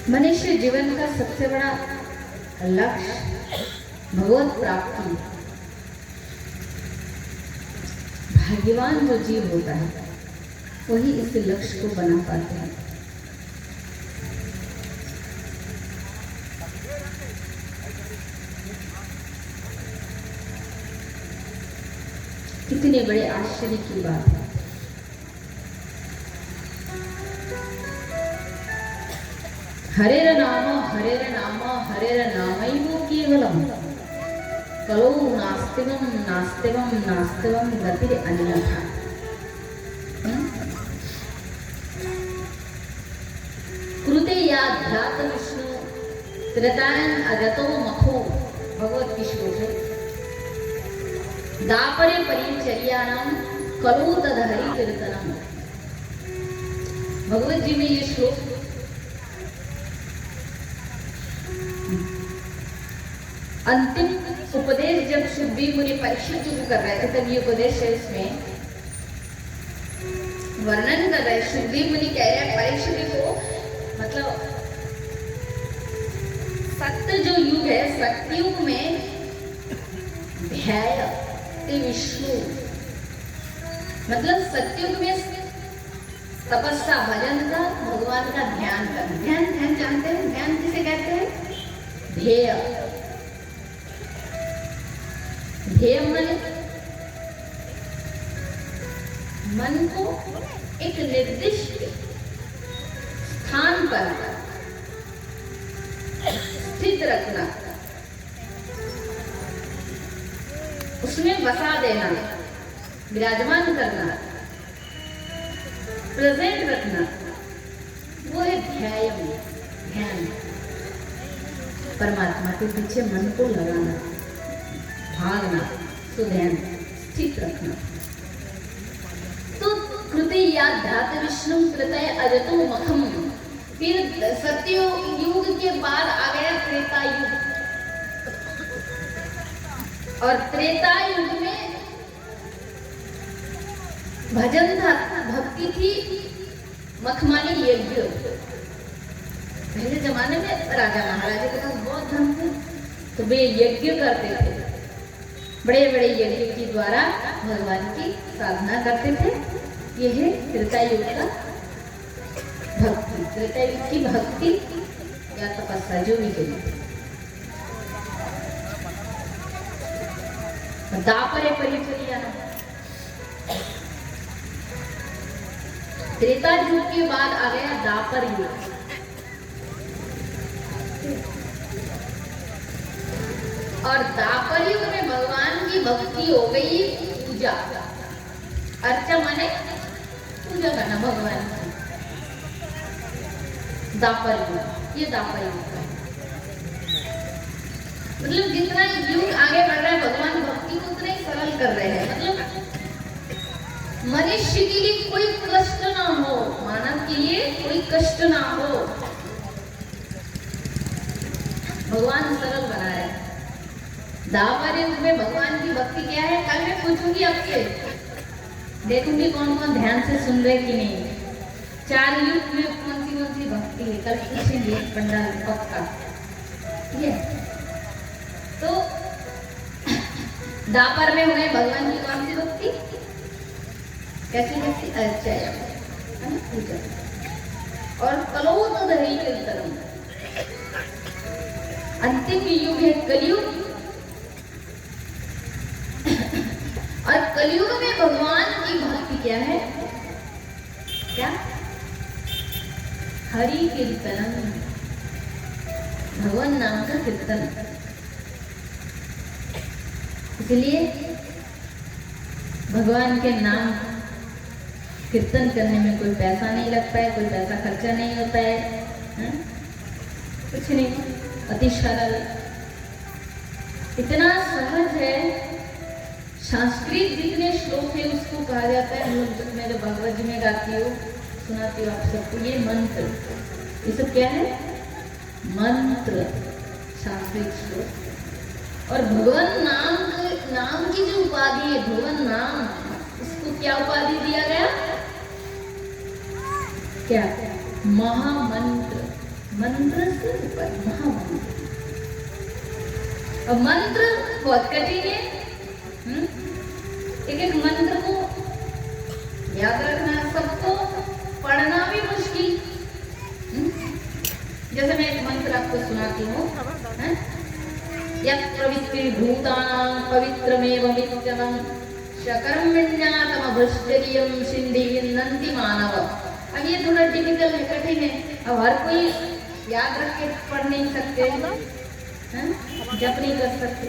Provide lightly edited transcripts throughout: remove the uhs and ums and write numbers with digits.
मनुष्य जीवन का सबसे बड़ा लक्ष्य भगवत प्राप्ति। भाग्यवान जो जीव होता है वही इस लक्ष्य को बना पाते हैं। कितने बड़े आश्चर्य की बात है। हरेर नाम हरेर नामैव केवलम कलो नास्तिवम नास्तिवम नास्तिवम गतिर अन्यथा। कृते याध्यात्म विष्णु त्रेतायन अगतो मखो भगवत की श्लोक है। दापरे परिचर्याणाम कलो तदहरि कीर्तनम। भगवत जी में ये श्लोक अंतिम उपदेश जब शुद्धि मुनि परीक्षित को कर रहे थे तब ये उपदेश है, इसमें वर्णन कर रहे। शुद्धि मुनि कह रहे हैं परीक्षित को, मतलब सत्य जो युग है, सत्युग में ध्याय विष्णु, मतलब सत्युग में तपस्या भजन का, भगवान का ध्यान करना। ध्यान जानते हैं? ध्यान किसे कहते हैं? ध्येय। ध्येय माने मन को एक निर्दिष्ट स्थान पर स्थित रखना, उसमें बसा देना, विराजमान करना, प्रेजेंट रखना, वो है ध्यान। परमात्मा के पीछे मन को लगाना, भागना, सुध्यान स्थित रखना। तो कृते याध्यात्म विष्णु कृतय अजतो मखम। फिर सत्ययुग के बाद आ गया त्रेता युग, और त्रेता युग में भजन था, भक्ति थी, मखमानी यज्ञ। पहले जमाने में राजा महाराजा के पास बहुत धन थे तो वे यज्ञ करते थे, बड़े बड़े यज्ञ के द्वारा भगवान की साधना करते थे। यह है त्रेता युग का भक्ति, त्रेता युग की भक्ति या तपस्या जो भी कही। दापरे परिचर्या। त्रेता युग के बाद आ गया दापर युग। और दापर युग में भगवान की भक्ति हो गई, पूजा अर्चा माने पूजा करना भगवान की। दापर युग, ये दापर युग है। मतलब जितना युग आगे बढ़ रहा है भगवान भक्ति को उतना ही सरल कर रहे हैं। मतलब मनुष्य के लिए कोई कष्ट ना हो, मानव के लिए कोई कष्ट ना हो, भगवान सरल बना रहे हैं। दापर युग में भगवान की भक्ति क्या है? कल मैं पूछूंगी आपसे, देखूंगी कौन कौन ध्यान से सुन रहे कि नहीं। 4 युग में कौन सी भक्ति है, कल पूछेंगे पंडाल पक्का। ठीक है, तो दापर में हुए भगवान की कौन सी भक्ति, कैसी भक्ति? अच्छा है ना, पूजा। और कलो तदहरि कीर्तनम। अंतिम युग है कलयुग, और कलयुग में भगवान की भक्ति क्या है? क्या? हरि कीर्तनम, भगवान नाम का कीर्तन। इसलिए भगवान के नाम कीर्तन करने में कोई पैसा नहीं लगता है, कोई पैसा खर्चा नहीं होता है, कुछ नहीं, अति सरल, इतना सहज है। संस्कृत जितने श्लोक है उसको कहा जाता है, हम लोग मैं जो भगवत जी में गाती हूँ, सुनाती हूँ आप सबको, ये मंत्र, ये सब क्या है? मंत्र, संस्कृत श्लोक। और भगवान नाम की जो उपाधि है, भगवान नाम, इसको क्या उपाधि दिया गया? क्या? महामंत्र। मंत्र से ऊपर महामंत्र। अब मंत्र बहुत कठिन है, एक एक मंत्र को याद रखना, सबको पढ़ना भी मुश्किल। जैसे मैं एक मंत्र आपको सुनाती हूँ, यत् प्रवित्ति भूतानां पवित्रमेव नित्यं शकर्मण्यातमभ्रष्टरियं सिंधि विन्दन्ति मानव। अब ये थोड़ा डिफिकल्ट है, कठिन है, अब हर कोई याद रख के पढ़ नहीं सकते, जप नहीं कर सकते।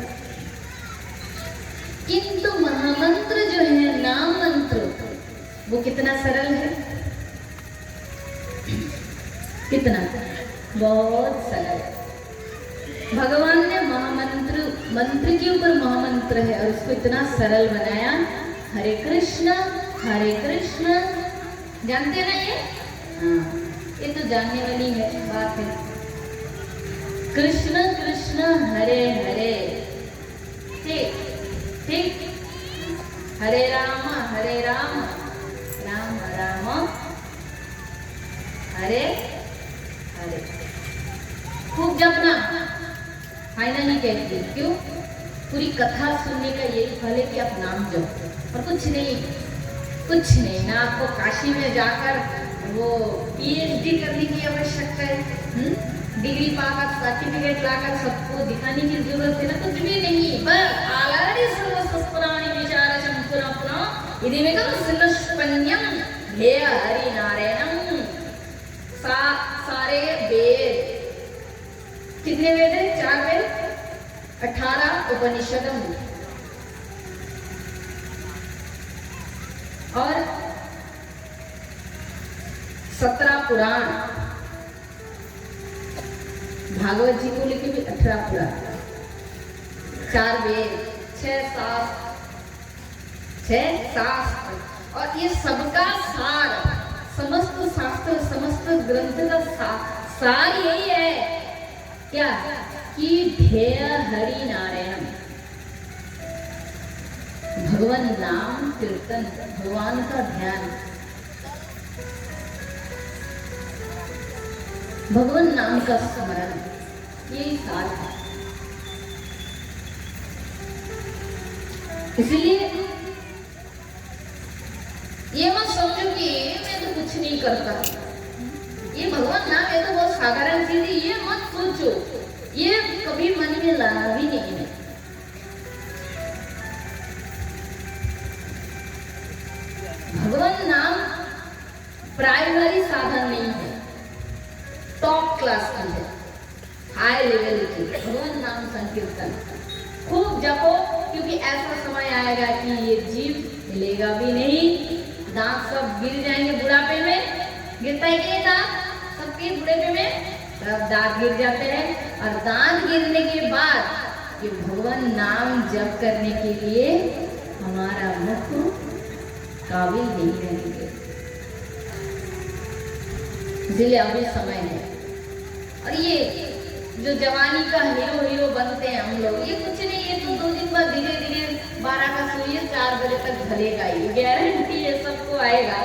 किंतु महामंत्र जो है, नाम मंत्र, वो कितना सरल है, कितना, बहुत सरल। भगवान ने महामंत्र, मंत्र के ऊपर महामंत्र है और उसको इतना सरल बनाया। हरे कृष्ण जानते ना ये? हाँ, ये तो जानने वाली है बात है। कृष्ण कृष्ण हरे हरे, ठीक ठीक, हरे राम राम राम हरे हरे। खूब जपना, फाइनली कहती है, क्यों? पूरी कथा सुनने का यही फल है कि आप नाम जपो और कुछ नहीं, कुछ नहीं। ना आपको काशी में जाकर वो पीएचडी करने की आवश्यकता है, डिग्री पाकर सर्टिफिकेट लाकर सबको दिखाने की जरूरत है ना, कुछ भी नहीं। बस आलाड़ी सर्वशस्त्राणि विचारशं पुनः पुनः इदिमेकं सिन्नस्पन्यं ध्येय हरि नारायणं। सारे वेद, कितने वेद है? 4 वेद, 18 उपनिषदम और 17 पुराण। भागवत जी को लेके भी 18 पुराण, 4 वेद, 6 शास्त्र और ये सबका सार, समस्त शास्त्र, समस्त ग्रंथ का सार यही है क्या? कि ध्येय हरि नारायण, भगवान नाम कीर्तन, भगवान का ध्यान, भगवान नाम का स्मरण, यही सार है। इसलिए ये मत समझो कि मैं तो कुछ नहीं करता, ये भगवान नाम है तो बहुत साधारण चीज है, ये मत सोचो, ये कभी मन में लाना भी नहीं है। भगवान नाम प्राइमरी साधन नहीं है, टॉप क्लास की है, हाई लेवल की। भगवान नाम संकीर्तन खूब जपो, क्योंकि ऐसा समय आएगा कि ये जीव हिलेगा भी नहीं, दांत सब गिर जाएंगे बुढ़ापे में। गिरता है कि दांत सबके बुढ़ापे में, सब दांत गिर जाते हैं और दांत गिरने के बाद ये भगवान नाम जप करने के लिए हमारा मुख काबिल नहीं रहेंगे। इसलिए अभी समय है। और ये जो जवानी का हीरो बनते हैं हम लोग, ये कुछ नहीं, ये तो 2 दिन बाद धीरे धीरे 12 का सोइए 4 बजे तक ढलेगा ही, गारंटी है, सबको आएगा।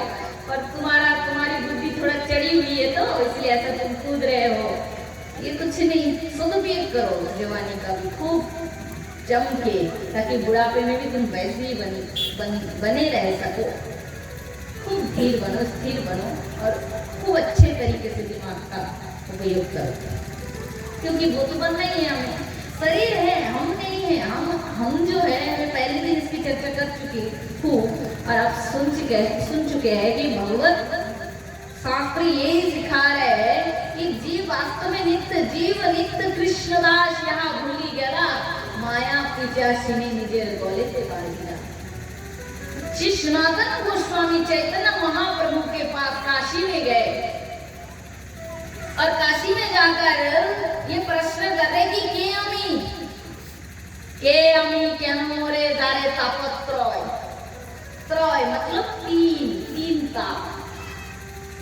और तुम्हारी बुद्धि थोड़ा चढ़ी हुई है तो इसलिए ऐसा तुम कूद रहे हो। ये कुछ नहीं, सदुपयोग करो जवानी का भी खूब जम के, ताकि बुढ़ापे में भी तुम वैसे ही बने रह सको। खूब धीर बनो, स्थिर बनो और खूब अच्छे तरीके से दिमाग का उपयोग करो, क्योंकि वो तो बनना ही है। हमें शरीर है, हम नहीं है। हम जो है, मैं पहले दिन इसकी चर्चा कर चुकी हूँ और आप सुन चुके हैं कि भगवत शास्त्र यही सिखा रहे हैं कि जीव वास्तव में नित्य कृष्णदास यहाँ भूली गया, माया पिचासिनी निजेर गलेते बारिया। श्री सनातन गोस्वामी चैतन्य महाप्रभु के पास काशी में गए और काशी में जाकर ये प्रश्न कर रहे कि के मोरे दारे तापत्रोय, त्रय मतलब तीन ताप,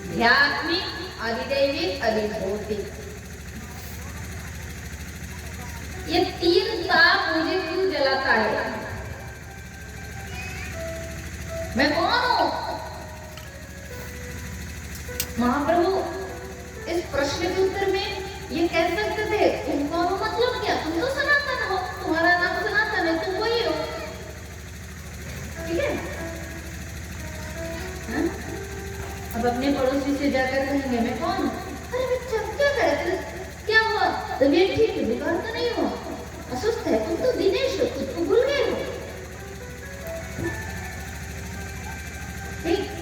ध्यात्मिक, अधिदैविक, अधिभौतिक। ये 3 ताप मुझे क्यों जलाता है? मैं कौन हूं? महाप्रभु इस प्रश्न के उत्तर में ये कह सकते थे तुमको मतलब क्या, तुम तो सनातन हो, तुम्हारा नाम सनातन है, तुम वही हो, ठीक है। हाँ? अब अपने पड़ोसी से जाकर कहेंगे मैं कौन हूँ, अरे बच्चा क्या करे, क्या हुआ, तबीयत ठीक है, बुखार तो नहीं हुआ, अस्वस्थ है, तुम तो दिनेश हो, तुम तो भूल गए हो, ठीक।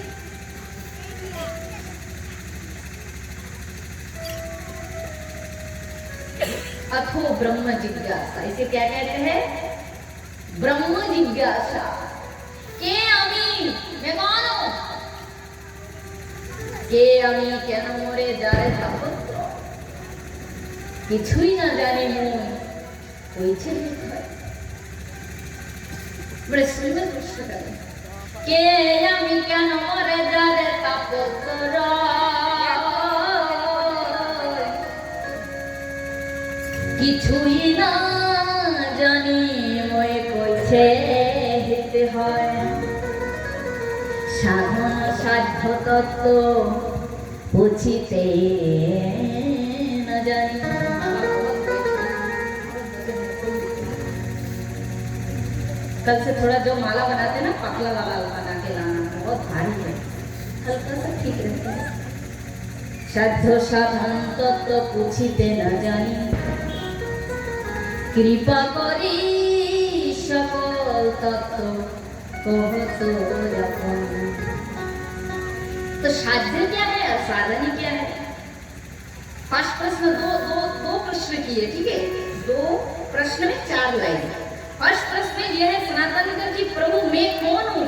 अथो ब्रह्म जिज्ञासा, इसे क्या कहते हैं, ब्रह्म जिज्ञासा। के अमी, मैं कौन हूं, के अमी केन मोरे जारे तपत्र, কিছুই না জানি মই হয়েছে बड़े सुंदर प्रश्न करें, के अमी केन मोरे जारे तपत्र, কিছুই না জানি মই কইছে হিতে হয়, সাধন সাধ্য তত্ত্ব বুঝিতে না জানি। कल से थोड़ा जो माला बनाते ना पतला वाला बना के लाना, बहुत भारी है, हल्का सा ठीक रहता है। साध्य साधन तत्व पूछिते न जानी, कृपा करी सकल तत्व कहतो अपन। तो साध्य क्या है और साधन क्या है? फर्स्ट प्रश्न दो प्रश्न किए, ठीक है, दो प्रश्न में 4 लाइन। फर्स्ट प्रश्न यह है सनातन धर्म की, प्रभु मैं कौन हूँ,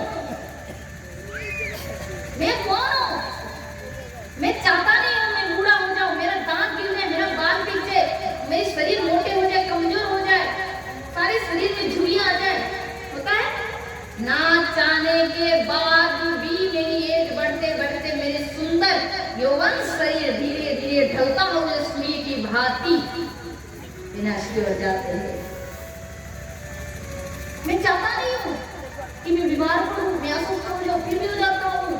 मैं कौन हूँ, मैं चाहता नहीं हूँ मैं बूढ़ा हो जाऊं, मेरा दांत गिर जाए, मेरा बाल गिर जाए, मेरे शरीर मोटे हो जाए, कमजोर हो जाए, सारे शरीर में झुर्रियां आ जाए, होता है ना। चाहने के बाद भी मेरी एज बढ़ते बढ़ते मेरे सुंदर यौवन शरीर धीरे धीरे ढलता हुआ सूर्य की भांति विनाश की ओर जाते हैं। मैं चाहता नहीं हूँ कि मैं बीमार पड़ूं, मैं अस्वस्थ हो जाऊं, फिर भी हो जाता हूँ।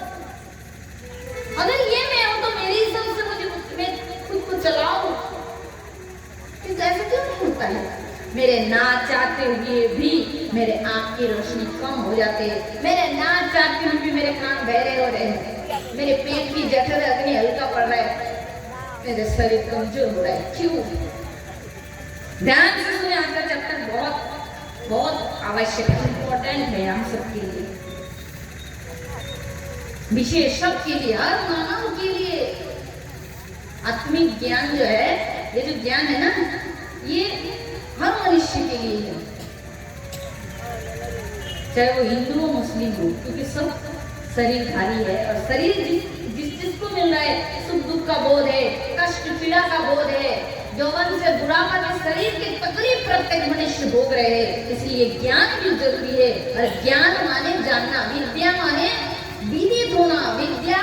अगर ये मैं हूँ तो मेरी हिसाब से मुझे मैं खुद को चलाऊं, ऐसा क्यों नहीं होता है? मेरे ना चाहते हुए भी मेरे आंख की रोशनी कम हो जाते हैं, मेरे ना चाहते हुए भी मेरे कान बहरे हो रहे हैं, मेरे पेट की जठर अग्नि हल्का पड़ रहा है, मेरे शरीर कमजोर हो रहा है। क्यों? ध्यान से सुने, आज का चैप्टर बहुत बहुत आवश्यक है, इम्पोर्टेंट है हम सबके लिए, विशेष सबके लिए, हर मानव के लिए। आत्मिक ज्ञान जो है, ये जो ज्ञान है ना, ये हर मनुष्य के लिए है, चाहे वो हिंदू हो मुस्लिम हो, क्योंकि सब शरीरधारी है और शरीर जिसको मिल रहा है, सुख दुख का बोध है, कष्ट पीड़ा का बोध है, यौवन से बुढ़ापा के शरीर की तकलीफ प्रत्येक मनुष्य भोग रहे हैं, इसलिए ज्ञान भी जरूरी है। और ज्ञान माने जानना, विद्या माने विदित होना, विद्या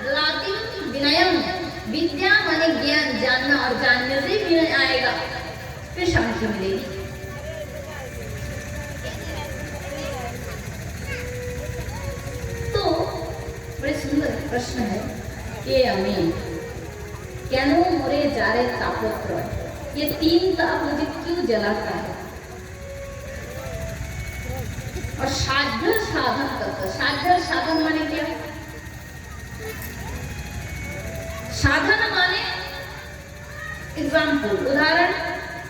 लाति विनयम, विद्या माने ज्ञान, जानना, और जानने से विनय आएगा, फिर शांति मिलेगी। तो बड़े सुंदर प्रश्न है ये हमें, केन मोरे जारे तापत्र, ये 3 ताप मुझे क्यों जलाता है? और साध्य साधन तत्व, साध्य साधन माने क्या? साधन माने एग्जाम्पल, उदाहरण,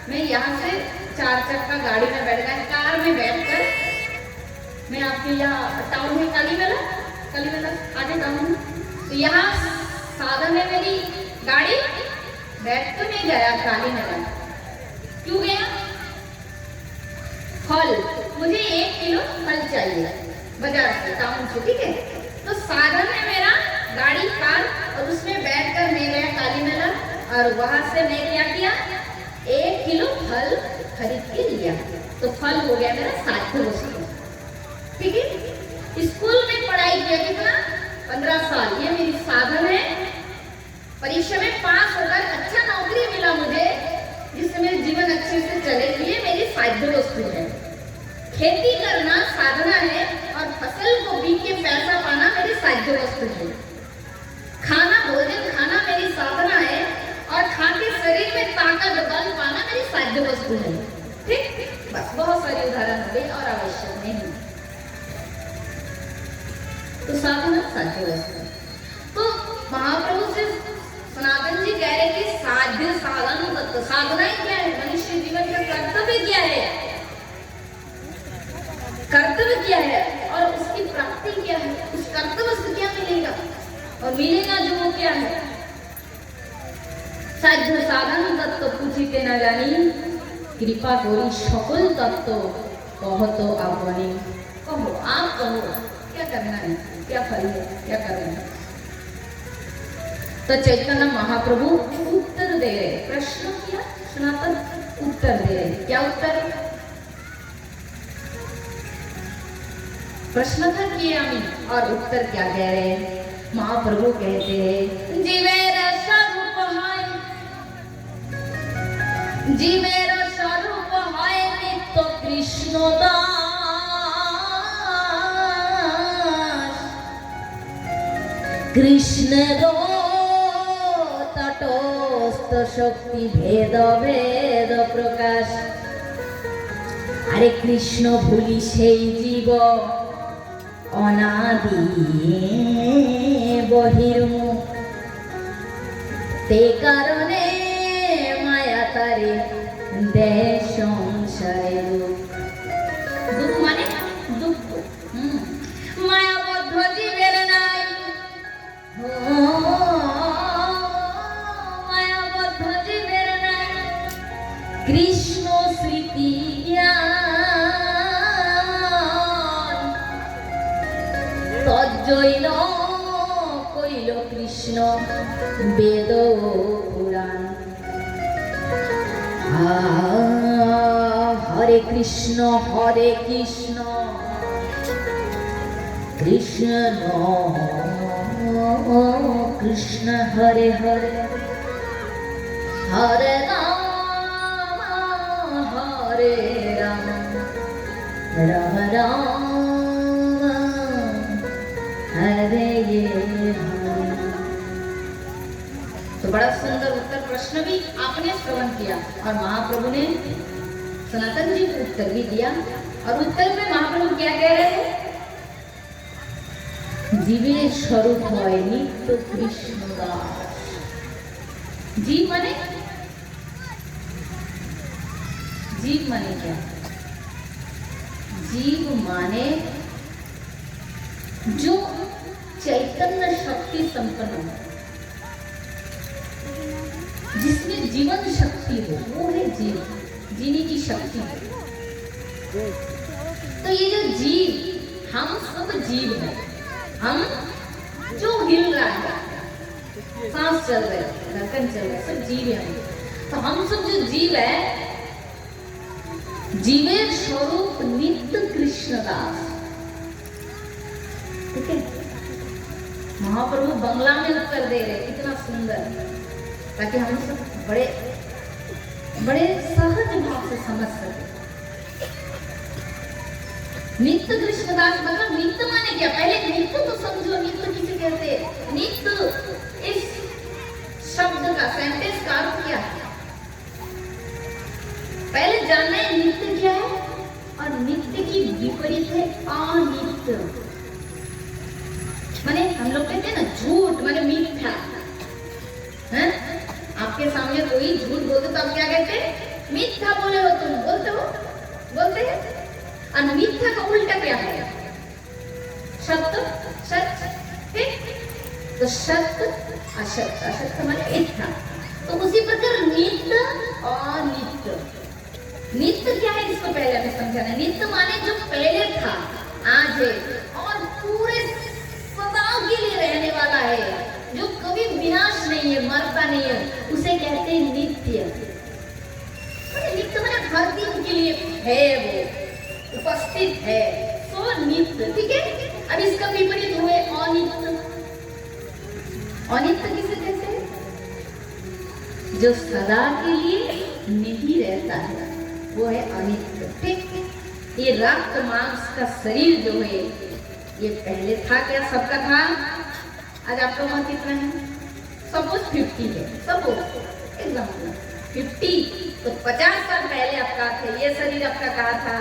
मैं यहाँ से 4 चक्का गाड़ी में बैठ गया, कार में बैठकर मैं आपके यहाँ टाउन में कालीमेला आगे टाउन, तो यहाँ साधन है मेरी गाड़ी, बैठ तो नहीं गया कालीमेला, क्यों गया? फल, मुझे 1 किलो फल चाहिए बाजार से, टाउन से, ठीक है। तो साधन है मेरा गाड़ी, कार, और उसमें बैठकर मैं गया कालीमेला, और वहां से मैं क्या किया, 1 किलो फल खरीद के लिया, तो फल हो गया मेरा साध्य वस्तु, ठीक है। स्कूल में पढ़ाई किया कितना, 15 साल, ये मेरी साधन है। परीक्षा में पास होकर अच्छा नौकरी मिला मुझे, जिससे मेरे जीवन अच्छे से चले, ये मेरी साध्य वस्तु है। खेती करना साधना है, और फसल को बीज के पैसा पाना मेरी साध्य वस्तु है। खाना भोजन खाना मेरी साधना है, साध्य वस्तु है। ठीक, बस बहुत सारे उदाहरण हो गए और आवश्यक नहीं। तो साधना साध्य वस्तु। तो महाप्रभु से सनातन जी कह रहे कि साध्य साधन तत्व, साधना क्या है, मनुष्य जीवन का कर्तव्य क्या है, कर्तव्य क्या है और उसकी प्राप्ति क्या है, उस कर्तव्य से क्या मिलेगा और मिलेगा जो वो क्या है। साध्य साधन तत्व पूछिते न जानी, कृपा करी सकल तत्व कहो आपने। कहो, आप कहो क्या करना है, क्या फल है, क्या करना है। तो चैतन्य महाप्रभु उत्तर दे रहे, प्रश्न किया सनातन, उत्तर दे रहे। क्या उत्तर? प्रश्न था किया और उत्तर क्या कह रहे। महाप्रभु कहते हैं जीवेर स्वरूप है, जीवेर स्वरूप है नित्य कृष्ण दास, कृष्ण तटस्थ शक्ति भेद भेद प्रकाश। अरे कृष्ण भूली সেই জীব অনাদি বহির্মুখ, তে কারণে মায়া তারে দেয় সংসারে দুঃখ। দুঃখ মানে দুঃখ, মায়াবদ্ধ জীবের নাই, মায়াবদ্ধ জীবের নাই কৃষ্ণ স্মৃতি জ্ঞান, তজ্জৈন কইল কৃষ্ণ বেদ পুরাণ। হরে কৃষ্ণ কৃষ্ণ কৃষ্ণ হরে হরে, হরে রাম রাম রাম हरे हरे। तो बड़ा सुंदर उत्तर प्रश्न भी आपने श्रवण किया और महाप्रभु ने सनातन जी को उत्तर भी दिया। और उत्तर में महाप्रभु क्या कह रहे हैं? जीवे स्वरूप है नित्य कृष्ण दास। जीव माने, जीव माने क्या? जीव माने जो चैतन्य शक्ति संपन्न हो, जिसमें जीवन शक्ति हो, वो है जीव, जीने की शक्ति। तो ये जो जीव, हम सब जीव हैं, हम जो हिल रहा है, सांस चल रहे, धड़कन चल रहा है, सब जीव हैं। तो हम सब जो जीव है, जीवेर स्वरूप नित्य कृष्ण दास। ठीक है, महाप्रभु बंगला में उत्तर दे रहे, कितना सुंदर, ताकि हम सब बड़े बड़े सहज भाव से समझ सके। नित्य कृष्णदास मतलब नित्य माने क्या? पहले नित्य तो समझो, नित्य किसे कहते हैं? नित्य इस शब्द का, सेंटेंस का अर्थ क्या है पहले जानना है। नित्य क्या है और नित्य की विपरीत है अनित्य। माने हम लोग कहते हैं ना झूठ माने मिथ्या, हैं? आपके सामने कोई झूठ बोलते तो आप क्या कहते हैं? मिथ्या बोले हो तुम, बोलते हो, बोलते हैं। और मिथ्या का उल्टा क्या है? सत्य, सच। ठीक, तो सत्य असत्य, असत्य माने मिथ्या। तो उसी प्रकार नित्य और नित्य। नित्य क्या है इसको पहले हमें समझाना है। नित्य माने जो पहले था, आज है और पूरे सदाओं के लिए रहने वाला है, जो कभी विनाश नहीं है, मरता नहीं है, उसे कहते हैं नित्य। नित्य माने हर दिन के लिए है, वो उपस्थित है, तो नित्य। ठीक है, अब इसका विपरीत हुए अनित्य। अनित्य किसे कहते हैं? जो सदा के लिए नहीं रहता है, वो है अनित्य। ठीक, ये रक्त मांस का शरीर जो है, ये पहले था क्या? सबका था। आज आपका उम्र कितना है? सपोज 50 है, सपोज एकदम 50। तो 50 साल पहले आप कहाँ थे? ये शरीर आपका कहाँ था?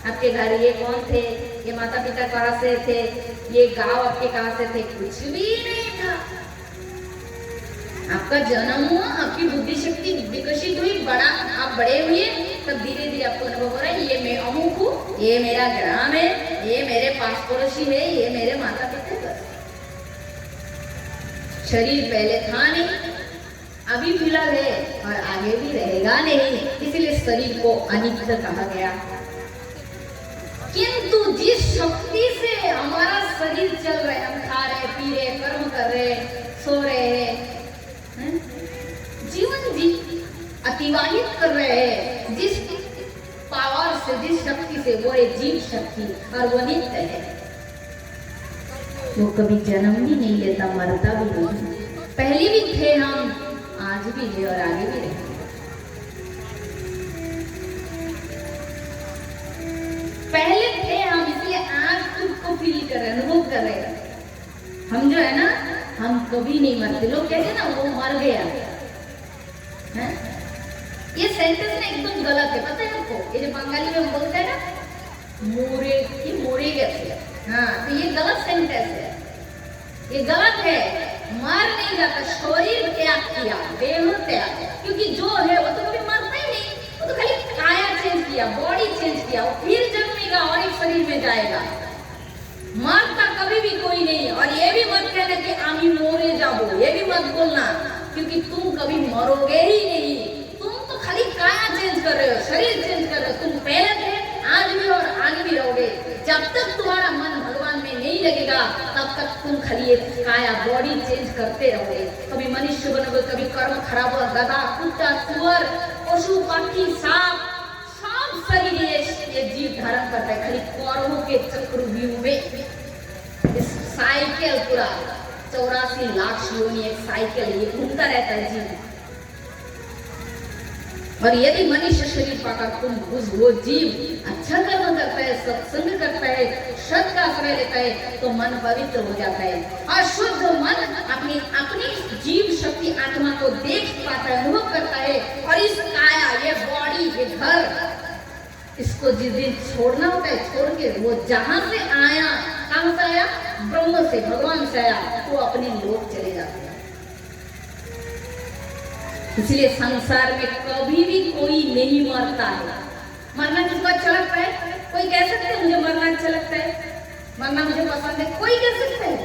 आपके घर ये कौन थे? ये माता पिता कहाँ से थे? ये गांव आपके कहाँ से थे? कुछ भी नहीं था। आपका जन्म हुआ, आपकी बुद्धि शक्ति विकसित हुई, बड़ा आप बड़े हुए, तब धीरे धीरे आपको अनुभव हो रहा है ये मैं अमुक हूँ, ये मेरा ग्राम है, ये मेरे पास पड़ोसी है, ये मेरे माता पिता। बस शरीर पहले था नहीं, अभी फिलहाल है और आगे भी रहेगा नहीं, इसलिए शरीर को अनित्य कहा गया। किंतु जिस शक्ति से हमारा शरीर चल रहा है, हम खा रहे, पी रहे, कर्म कर रहे, सो रहे हैं, जीवन जी अतिवाहित कर रहे हैं, जिस पावर से, जिस शक्ति से, वो है जीव शक्ति और वो नित्य है। वो कभी जन्म भी नहीं लेता, मरता भी नहीं। पहले भी थे हम, आज भी है और आगे भी रहेंगे। पहले थे हम, इसलिए आज खुद को फील कर रहे, अनुभव कर रहे हैं। हम जो है ना, हम कभी नहीं मरते। लोग कहते हैं ना वो मर गया है? ये सेंटेंस ना एकदम गलत है, पता है आपको? ये जो बंगाली में हम बोलते हैं ना मोरे की मोरे गए, हाँ, तो ये गलत सेंटेंस है, ये गलत है। मर नहीं जाता, शरीर त्याग किया, देह त्याग, क्योंकि जो है वो तो कभी मरता ही नहीं, वो तो खाली काया चेंज किया, बॉडी चेंज किया, वो फिर जन्मेगा और एक शरीर में जाएगा। मरता कभी भी कोई नहीं। और ये भी मत कहना कि आमी मोरे जाबो, ये भी मत बोलना, क्योंकि तुम कभी मरोगे ही नहीं। तुम तो खाली काया चेंज कर रहे हो, शरीर चेंज कर रहे हो। तुम पहले थे, आज भी और आगे भी रहोगे। जब तक तुम्हारा मन भगवान में नहीं लगेगा, तब तक तुम खाली ये काया बॉडी चेंज करते रहोगे। कभी मनुष्य बनोगे, कभी कर्म खराब हो, गधा, कुत्ता, सुअर, पशु, पक्षी, सांप, सब शरीर ये जीव धारण करता है, खाली कर्मों के चक्रव्यूह में। इस साइकिल पूरा 84 लाख योनि एक साइकिल, ये घूमता रहता है जीव। और यदि मनुष्य शरीर पाकर तुम वो जीव अच्छा कर्म करता है, सत्संग करता है, सत का आश्रय लेता है, तो मन पवित्र हो जाता है। और शुद्ध मन अपनी अपनी जीव शक्ति आत्मा को देख पाता है, अनुभव करता है। और इस काया, ये बॉडी, ये घर, इसको जिस दिन छोड़ना होता है, छोड़ के वो जहां से आया, कहां से आया? ब्रह्म से, भगवान से आया, वो अपने लोक चले जाते हैं। इसलिए संसार में कभी भी कोई नहीं मरता है। मरना किसको अच्छा लगता है? कोई कह सकता है मुझे मरना अच्छा लगता है, मरना मुझे पसंद है? कोई कह सकता है?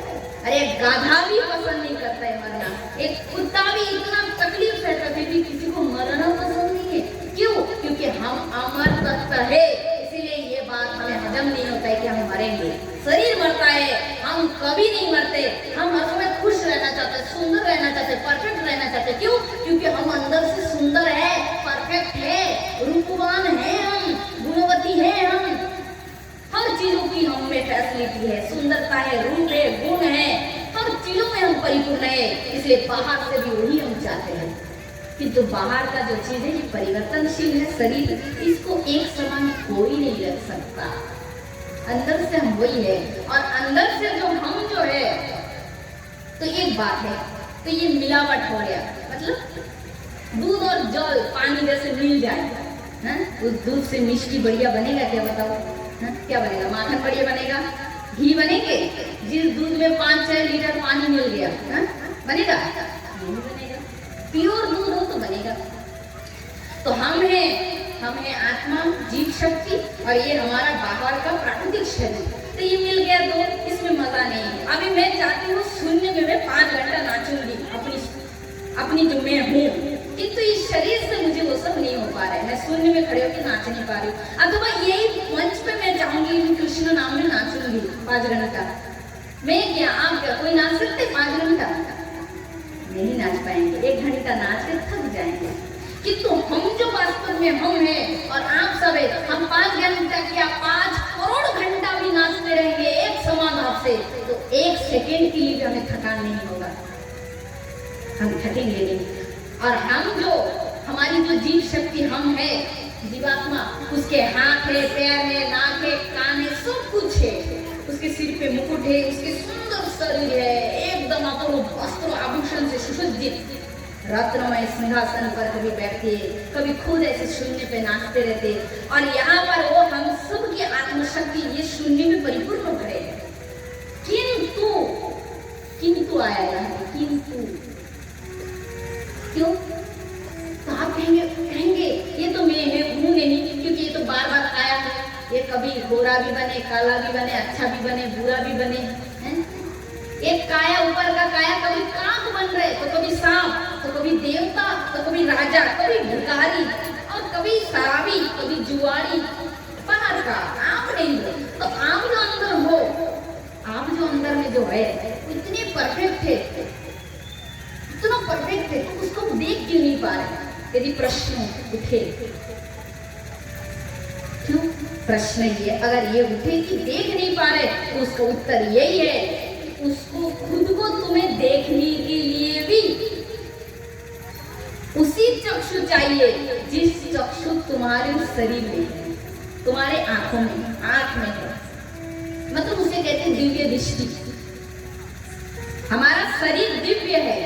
अरे गधा भी पसंद नहीं करता है मरना, एक कुत्ता भी इतना तकलीफ रहता है, फिर भी किसी को मरना पसंद नहीं है। क्यों? क्योंकि हम अमर तत्व है, इसीलिए ये बात हमें हजम नहीं होता है कि हम मरेंगे। शरीर मरता है, हम कभी नहीं मरते। हम हर समय खुश रहना चाहते, सुंदर रहना चाहते, परफेक्ट रहना चाहते। क्यों? क्योंकि हम अंदर से सुंदर है, परफेक्ट है, रूपवान है, हम गुणवती है, हम हर चीजों की हम में फैसिलिटी है, सुंदरता है, रूप है, गुण है, हर चीजों में हम परिपूर्ण है। इसलिए बाहर से भी वही हम चाहते हैं। किंतु बाहर का जो चीज है ये परिवर्तनशील है। शरीर, इसको एक समान कोई नहीं रख सकता। अंदर से हम वही है, और अंदर से जो हम जो है, तो एक बात है, तो ये मिलावट हो गया। मतलब दूध और जल, पानी जैसे मिल जाए, उस दूध से मिष्टी बढ़िया बनेगा क्या? बताओ, क्या बनेगा? माखन बढ़िया बनेगा, घी बनेंगे? जिस दूध में 5-6 लीटर पानी मिल गया, बनेगा? नहीं बनेगा। प्योर दूध हो तो बनेगा। तो हम हैं आत्मा, जीव शक्ति, और ये हमारा बाहर का प्राकृतिक शरीर। तो ये मिल गया तो इसमें मजा नहीं है। अभी मैं चाहती हूँ शून्य में मैं 5 घंटा नाचूंगी अपनी जो मैं हूँ, किंतु इस शरीर से मुझे वो सब नहीं हो पा रहा है। मैं शून्य में खड़े होकर नाच नहीं पा रही हूँ। अथवा यही मंच पे मैं चाहूंगी कृष्ण नाम में नाचूंगी 5 घंटा। मैं क्या, आप क्या, कोई नाच सकते 5 घंटा? नहीं नाच पाएंगे, 1 घंटा नाच के थक जाएंगे। किंतु हम जो वास्तव में हम हैं और आप सब है, हम 5 घंटा क्या 5 करोड़ घंटा भी नाचते रहेंगे एक समान भाव से, तो 1 सेकेंड के लिए भी हमें थकान नहीं होगा, हम थकेंगे नहीं। और हम जो, हमारी जो जीव शक्ति हम है, जीवात्मा, उसके हाथ है, पैर है, नाक है, कान है, सब कुछ है। उसके सिर पे मुकुट है, उसके सुंदर शरीर है, एकदम अपनो वस्त्र आभूषण से सुसज्जित, रत्नमय सिंहासन पर कभी बैठते, कभी खुद ऐसे शून्य पे नाचते रहते, और यहाँ पर वो हम सब की आत्मशक्ति ये शून्य में परिपूर्ण भरे है। किंतु आया यहाँ, किंतु क्यों? तो आप कहेंगे ये तो मैं हूँ नहीं, क्योंकि ये तो बार बार आया है, ये कभी गोरा भी बने, काला भी बने, अच्छा भी बने, बुरा भी बने, हैं? एक काया, ऊपर का काया कभी काक बन रहे, तो कभी सांप, तो कभी देवता, तो कभी राजा, कभी भिखारी, और कभी शराबी, कभी जुआरी, बाहर का आप नहीं हो। तो आप जो अंदर हो, आप जो अंदर में जो है इतने परफेक्ट है, इतना परफेक्ट है, तो उसको देख क्यों नहीं पा रहे? यदि प्रश्न उठे, क्यों प्रश्न ये अगर ये उठे कि देख नहीं पा रहे, तो उसका उत्तर यही है, उसको खुद को तुम्हें देखने के लिए भी उसी चक्षु चाहिए जिस चक्षु तुम्हारे शरीर में है, तुम्हारे आंखों में, आंख में है, मतलब उसे कहते हैं दिव्य दृष्टि। हमारा शरीर दिव्य है।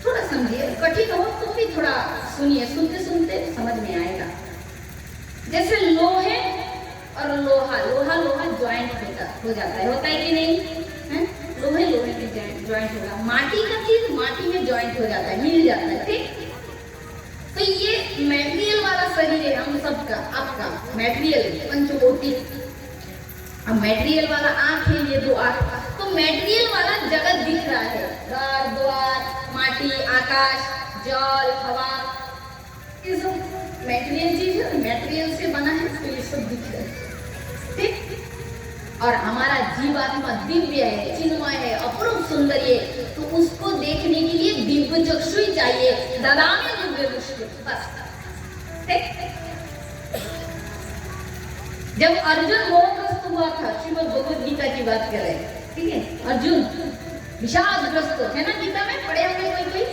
थोड़ा समझिए, कठिन हो तो भी थोड़ा सुनिए, सुनते सुनते समझ में आएगा। जैसे लोहे और लोहा ज्वाइंट हो जाता है, होता है कि नहीं? लोहे में ज्वाइंट होगा, माटी का चीज माटी में ज्वाइंट हो जाता है, मिल जाता है, ठीक? तो ये मैटेरियल वाला शरीर है हम सबका, आपका मैटेरियल पंचकोटि। अब मैटेरियल वाला आंख है, ये दो आंख, तो मैटेरियल वाला जगत दिख रहा है, घर द्वार, माटी, आकाश, जल, हवा, ये सब मैटेरियल चीज है, मैटेरियल से बना है, तो ये सब दिख रहा है, ठीक? और हमारा जीवात्मा दिव्य है, चिन्मय है, अपूर्व सुंदर है, तो उसको देखने के लिए दिव्य चक्षु ही चाहिए। ददामि दिव्य दृष्टि, बस, ठीक? जब अर्जुन मोहग्रस्त हुआ था, श्रीमद् भगवद गीता की बात कर रहे हैं, ठीक है? अर्जुन विषादग्रस्त है ना, गीता में पढ़े होंगे कोई,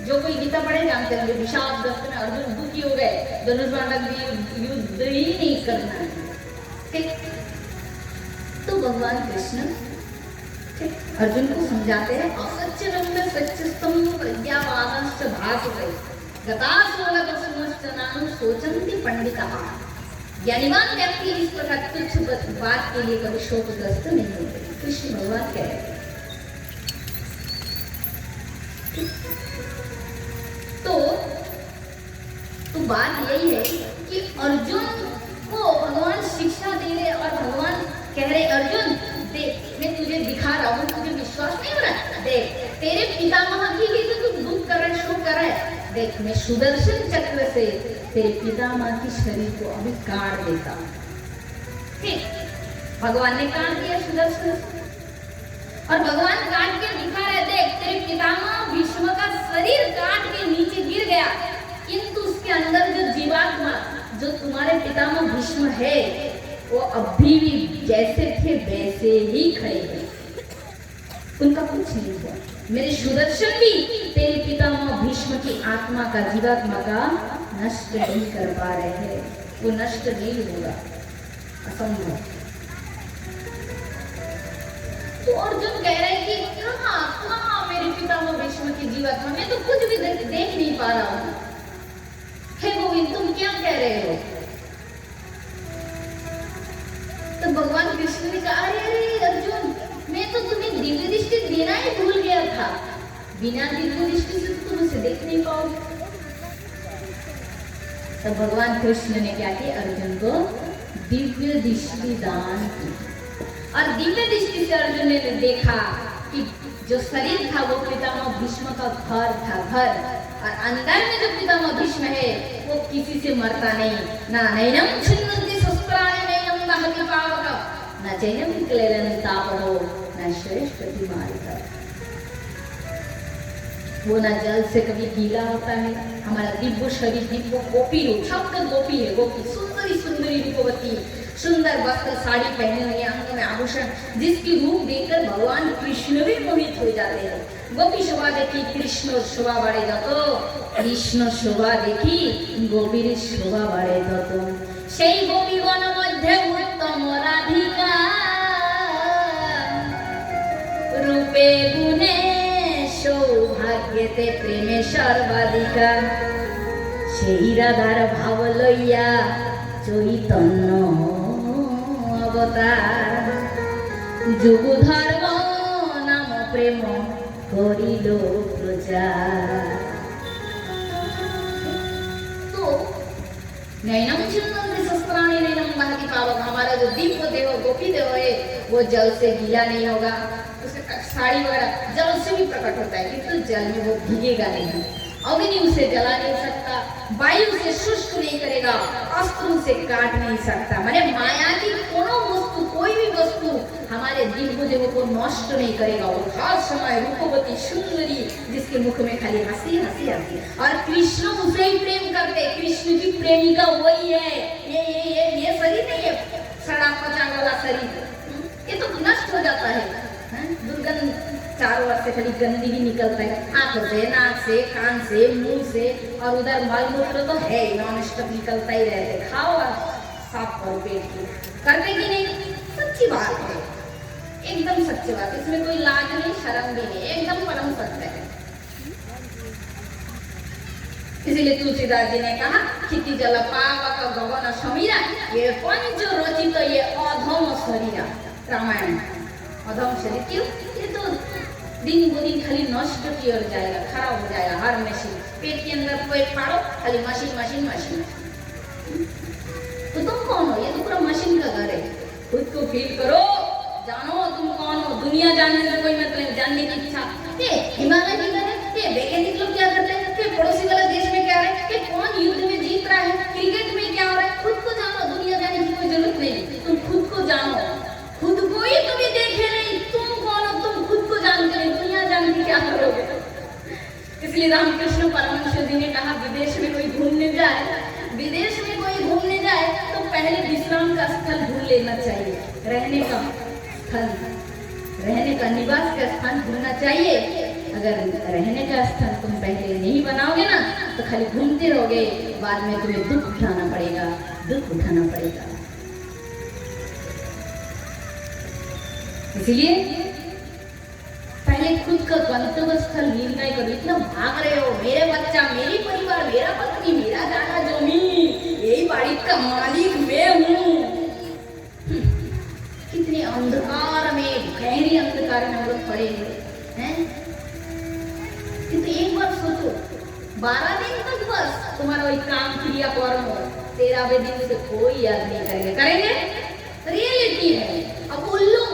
जो कोई गीता पढ़े जानते होंगे, विषादग्रस्त में अर्जुन दुखी हो गए, धनुष बाण युद्ध ही नहीं करना है, ठीक? तो भगवान कृष्ण अर्जुन को समझाते हैं, असच्चरंग सच्चस्तम प्रज्ञावादश्च भासते गतासोलकस्मश्चनानु सोचन्ति पंडिताः। ज्ञानीवान व्यक्ति इस प्रकार तुच्छ बात के लिए कभी शोकग्रस्त नहीं होते। कृष्ण भगवान कह रहे हैं। तो बात यही है कि अर्जुन को भगवान शिक्षा दे रहे, और भगवान कह रहे अर्जुन देख, मैं तुझे दिखा रहा हूँ, तुझे विश्वास नहीं हो रहा? देख, तेरे पितामह के लिए तो तू दुख कर रहा है, शोक कर रहा है, देख मैं सुदर्शन चक्र से तेरे पितामह की शरीर को अभी काट देता हूँ, ठीक? भगवान ने काट दिया सुदर्शन, और भगवान काट के दिखा रहे, देख तेरे पितामह भीष्म का शरीर काट के नीचे गिर गया, किंतु उसके अंदर जो जीवात्मा, जो तुम्हारे पितामह भीष्म है, वो अभी भी जैसे थे वैसे ही खड़े हैं, उनका कुछ नहीं हुआ। मेरे सुदर्शन भी तेरे पितामह भीष्म की आत्मा का, जीवात्मा का नष्ट नहीं कर पा रहे हैं, वो नष्ट नहीं होगा, असंभव। तो अर्जुन कह रहे हैं कि कहाँ मेरे पितामह भीष्म की जीवात्मा, मैं तो कुछ भी देख नहीं पा रहा हूँ। हे गोविंद, तुम क्या कह रहे हो? तो भगवान कृष्ण ने कहा, अरे अर्जुन, मैं तो तुम्हें दिव्य दृष्टि देना ही भूल गया था, बिना दिव्य दृष्टि से तुम उसे देख नहीं पाओगे। तो भगवान कृष्ण ने क्या किया? अर्जुन को दिव्य दृष्टि दान की, और दिव्य दृष्टि से अर्जुन ने देखा कि जो शरीर था वो पितामह भीष्म का घर था, घर, और अंदर में जो पितामह भीष्म है वो किसी से मरता नहीं, ना नैनम छिन्नति शस्त्राणि नैनम दहति पावकः, न चैनम क्लेदनं तापनो, न श्रेष्ठति मारिता। वो ना जल से कभी गीला होता है, हमारा दिव्य शरीर दिव्य गोपी रूप, सबका गोपी है, गोपी सुंदरी सुंदरी रूपवती, सुंदर वस्त्र साड़ी पहने हुए, अंग में आभूषण, जिसकी रूप देखकर भगवान कृष्ण भी मोहित हो जाते हैं। गोपी शोभा देखी कृष्ण शोभा बढ़े जातो, कृष्ण शोभा देखी गोपीर शोभा बढ़े जातो। সেই গোপীগণ মধ্যে উত্তম রাধিকা রূপে গুণে শোভা ভাগ্যেতে প্রেমে সর্বাধিকা সেই রাধার ভাব লইয়া চৈতন্য অবতার যুগ ধর্ম নাম প্রেম করিল প্রচার। तो नैनम चिन्नम शस्त्राणी नैनम महति पावक, हमारा जो दिव्य देव गोपी देव है वो जल से गीला नहीं होगा, उसका साड़ी वगैरह जल से भी प्रकट होता है किंतु जल में वो भीगेगा नहीं, अग्नि उसे जला नहीं सकता, वायु से शुष्क नहीं करेगा, अस्त्र उसे काट नहीं सकता। माने माया की कोनो वस्तु, कोई भी वस्तु हमारे दिव्य देव को नष्ट नहीं करेगा। वो हर समय रूपवती सुंदरी जिसके मुख में खाली हंसी हंसी हंसी, और कृष्ण उसे ही प्रेम करते, कृष्ण की प्रेमिका वही है। ये शरीर नहीं है सड़ा पचा वाला शरीर, ये तो नष्ट हो जाता है। दुर्गंध चारों ओर से खाली गंदगी निकलता है, आंख से, नाक से, कान से, मुंह से, और उधर मल मूत्र तो है नॉन स्टॉप निकलता ही रहते। खाओ और साफ करो पेट की, करते कि नहीं? सच्ची बात है, एकदम सच्ची बात है, इसमें कोई लाज नहीं शर्म भी नहीं, एकदम परम सत्य है। इसीलिए तुलसीदास जी ने कहा क्षिति जल पावक गगन समीरा, ये पंच रचित ये अधम शरीरा। रामायण अधम शरीर क्यों? ये तो दिन ब दिन खाली नष्ट की ओर जाएगा, खराब हो जाएगा। हर मशीन पेट के अंदर कोई फाड़ो खाली मशीन मशीन मशीन। तो तुम कौन हो? ये तो पूरा मशीन का घर है। खुद को फील करो, जानो तुम कौन हो। दुनिया जानने से कोई मतलब, जानने की इच्छा। हिमालय वैज्ञानिक लोग क्या करते हैं, पड़ोसी वाला देश में क्या हो रहा है, कौन युद्ध में जीत रहा है, क्रिकेट में क्या हो रहा है, खुद को जानो। दुनिया जानने की कोई जरूरत नहीं, तुम खुद को जानो। खुद को ही कभी देखे नहीं, तुम कौन हो? तुम खुद को जानते नहीं, दुनिया जान के क्या करोगे? इसलिए रामकृष्ण परमहंस जी ने कहा विदेश में कोई घूमने जाए, विदेश में कोई घूमने जाए तो पहले विश्राम का स्थल ढूंढ लेना चाहिए, रहने का स्थल, रहने का निवास का स्थान ढूंढना चाहिए। अगर रहने का स्थान तुम पहले नहीं बनाओगे ना तो खाली घूमते रहोगे, बाद में तुम्हें दुख उठाना पड़ेगा, दुख उठाना पड़ेगा। इसलिए पहले खुद का गंतव्य स्थल निर्णय करो। इतना भाग रहे हो, मेरे बच्चा, मेरी परिवार, मेरा पत्नी, मेरा जाना जमीन, यही बाड़ी का मालिक मैं हूँ। कितने अंधकार में, गहरी अंधकार में हम लोग पड़े हैं। किंतु एक बार सोचो, 12 दिन तक बस तुम्हारा वही काम क्रिया कर्म, 13वें दिन से कोई याद नहीं करेंगे। करेंगे? रियलिटी है। अब उल्लू,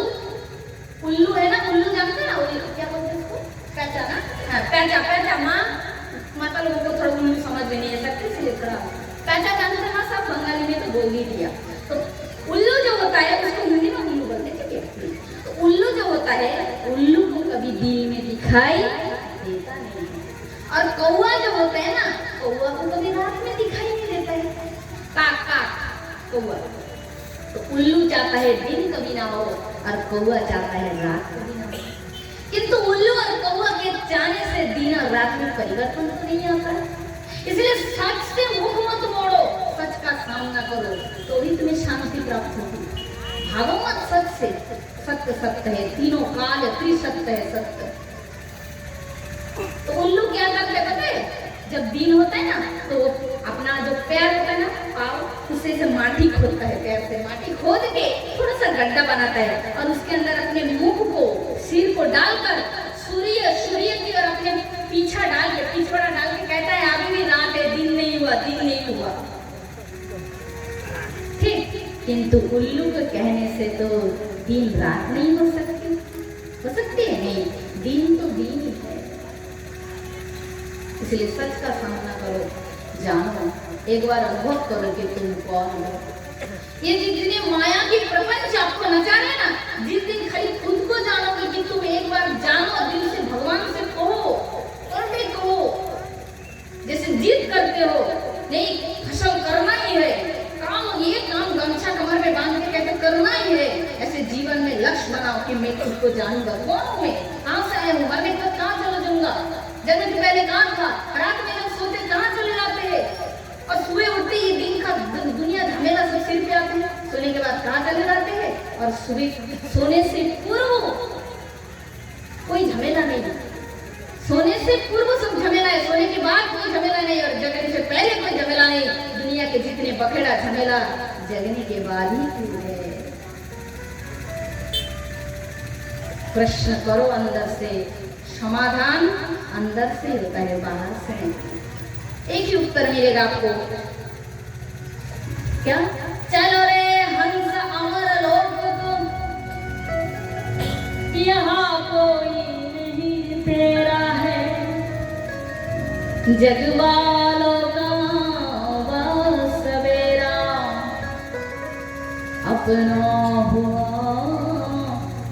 उल्लू है ना, उल्लू जानते हैं ना, उल्लू क्या बोलते हैं उसको? पैचा ना, हाँ पैचा, पैचा। माता लोगों को थोड़ा उल्लू समझ में नहीं आ सकते, इसलिए थोड़ा पैचा जानते हैं ना सब, बंगाली में तो बोल ही दिया। तो उल्लू जो होता है उसको हिंदी में उल्लू बोलते हैं, ठीक है? तो उल्लू जो होता है, उल्लू को कभी दिल में दिखाई देता नहीं, और कौवा जो होता है ना, कौवा को कभी रात में दिखाई नहीं देता है। काक काक कौवा। तो उल्लू चाहता है दिन कभी ना हो, और कौवा चाहता है रात कभी ना हो। किंतु उल्लू और कौवा के जाने से दिन और रात में परिवर्तन तो नहीं आता है। इसलिए सच से मुख मत मोड़ो, सच का सामना करो, तो ही तुम्हें शांति प्राप्त होगी। भागो मत सच से, सत्य सत्य है, तीनों काल त्रिसत्य है सत्य। तो उल्लू क्या करते हैं पता है? जब दिन होता है ना तो अपना जो पैर होता है ना, पाँव, उससे से माटी खोदता है, पैर से माटी खोद के थोड़ा सा गड्ढा बनाता है, और उसके अंदर अपने मुख को, सिर को डालकर सूर्य की ओर अपने पीछा डाल के, पिछवाड़ा डाल के कहता है अभी भी रात है, दिन नहीं हुआ, दिन नहीं हुआ। ठीक, किंतु उल्लू के कहने से तो दिन रात नहीं हो सकती, हो सकती है नहीं, दिन तो दिन ही है। इसलिए सच का सामना करो, जानो, एक बार अनुभव करो कि तुम कौन हो। ये जितने माया की प्रपंच आपको नचा रहे ना, जिस दिन खाली खुद को जानोगे कि तुम एक बार जानो, दिल से भगवान से कहो, करने कहो, जैसे जिद करते हो नहीं फसल करना ही है, काम ये काम गमछा कमर में बांध के कहते करना ही है, ऐसे जीवन में लक्ष्य बनाओ कि मैं खुद को जानूंगा, कौन हूँ मैं, कहाँ से आया हूँ, मरने तक कहाँ चला जाऊंगा, जन्म से पहले कहाँ था, रात में जब सोते कहाँ चले जाते हैं, और सुबह उठते ही दिन का दुनिया झमेला सब सिर पे आते हैं, सोने के बाद कहाँ चले जाते हैं, और सुबह सोने से पूर्व कोई झमेला नहीं, सोने से पूर्व सब झमेला है, सोने के बाद कोई झमेला नहीं और जगने से पहले कोई झमेला नहीं। दुनिया के जितने बखेड़ा झमेला जगने के बाद ही क्यों है। प्रश्न करो अंदर से, समाधान अंदर से होता है, बाहर से नहीं। एक ही उत्तर मिलेगा आपको, क्या? चलो रे हंस अमर लोक को, यहाँ कोई नहीं तेरा है, जगवालों का सवेरा अपना हुआ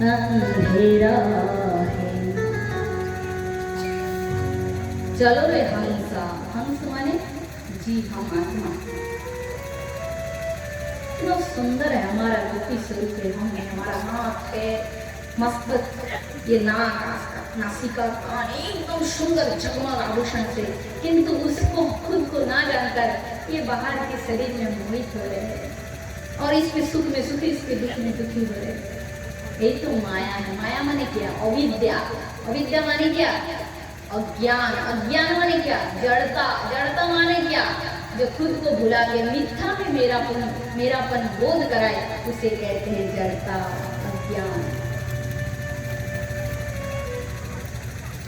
अंधेरा है। चलो रे हंसा, हंस माने जी हम आत्मा। इतना सुंदर है हमारा गोपी स्वरूप है, हम है, हमारा हाथ पैर मस्तक, ये नाक नासिका कान एकदम सुंदर जगमग आभूषण से, किंतु उसको खुद को ना जानकर ये बाहर के शरीर में मोहित हो रहे हैं और इसके सुख में सुखी, इसके दुख में दुखी हो रहे हैं। यही तो माया है। माया माने क्या? अविद्या। अविद्या माने क्या? अज्ञान। अज्ञान माने क्या? जड़ता। जड़ता माने क्या? जो खुद को भुला के मिथ्या में मेरापन बोध कराए, उसे कहते हैं जड़ता, अज्ञान।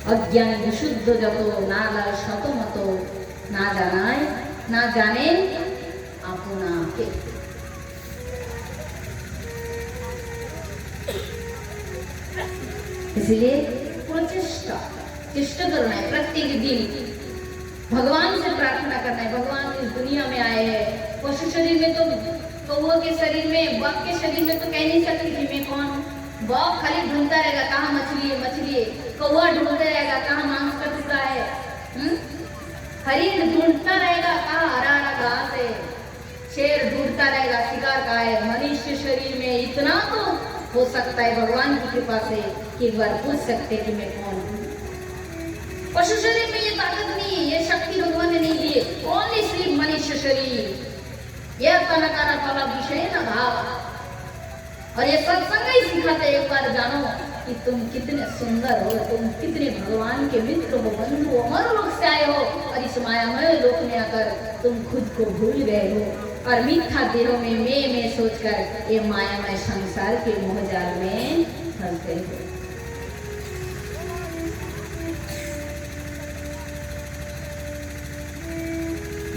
अज्ञान विशुद्ध जतो नाला शतो मतो, ना जानाय ना जाने अपना के। इसलिए चेष्टा करना है प्रत्येक दिन, भगवान से प्रार्थना करना है। भगवान इस दुनिया में आए हैं, पशु शरीर में तो, कौवा के शरीर में, बग के शरीर में तो कह नहीं सकती कि मैं कौन हूँ। बग खाली ढूंढता रहेगा कहाँ मछली है, मछली है। कौवा ढूंढता रहेगा कहाँ मांस का टुकड़ा है। हरिण ढूंढता रहेगा कहाँ हरा हरा घास है। शेर ढूंढता रहेगा शिकार का है। मनुष्य शरीर में इतना तो हो सकता है भगवान की कृपा से कि एक बार पूछ सकते कि मैं कौन हूँ। पशु शरीर में ये ताकत नहीं है, ये शक्ति भगवान ने नहीं दी है। ओनली सिर्फ मनुष्य शरीर। यह तनकारा फला विषय न भाव। और ये सत्संग ही सिखाते, एक बार जानो कि तुम कितने सुंदर हो, तुम कितने भगवान के मित्र हो, बंधु हो, अमर लोक से आए हो और इस मायामय लोक में आकर तुम खुद को भूल गए हो और मिथ्या देहों में मैं सोचकर ये मायामय संसार के मोहजाल में फंस गए हो।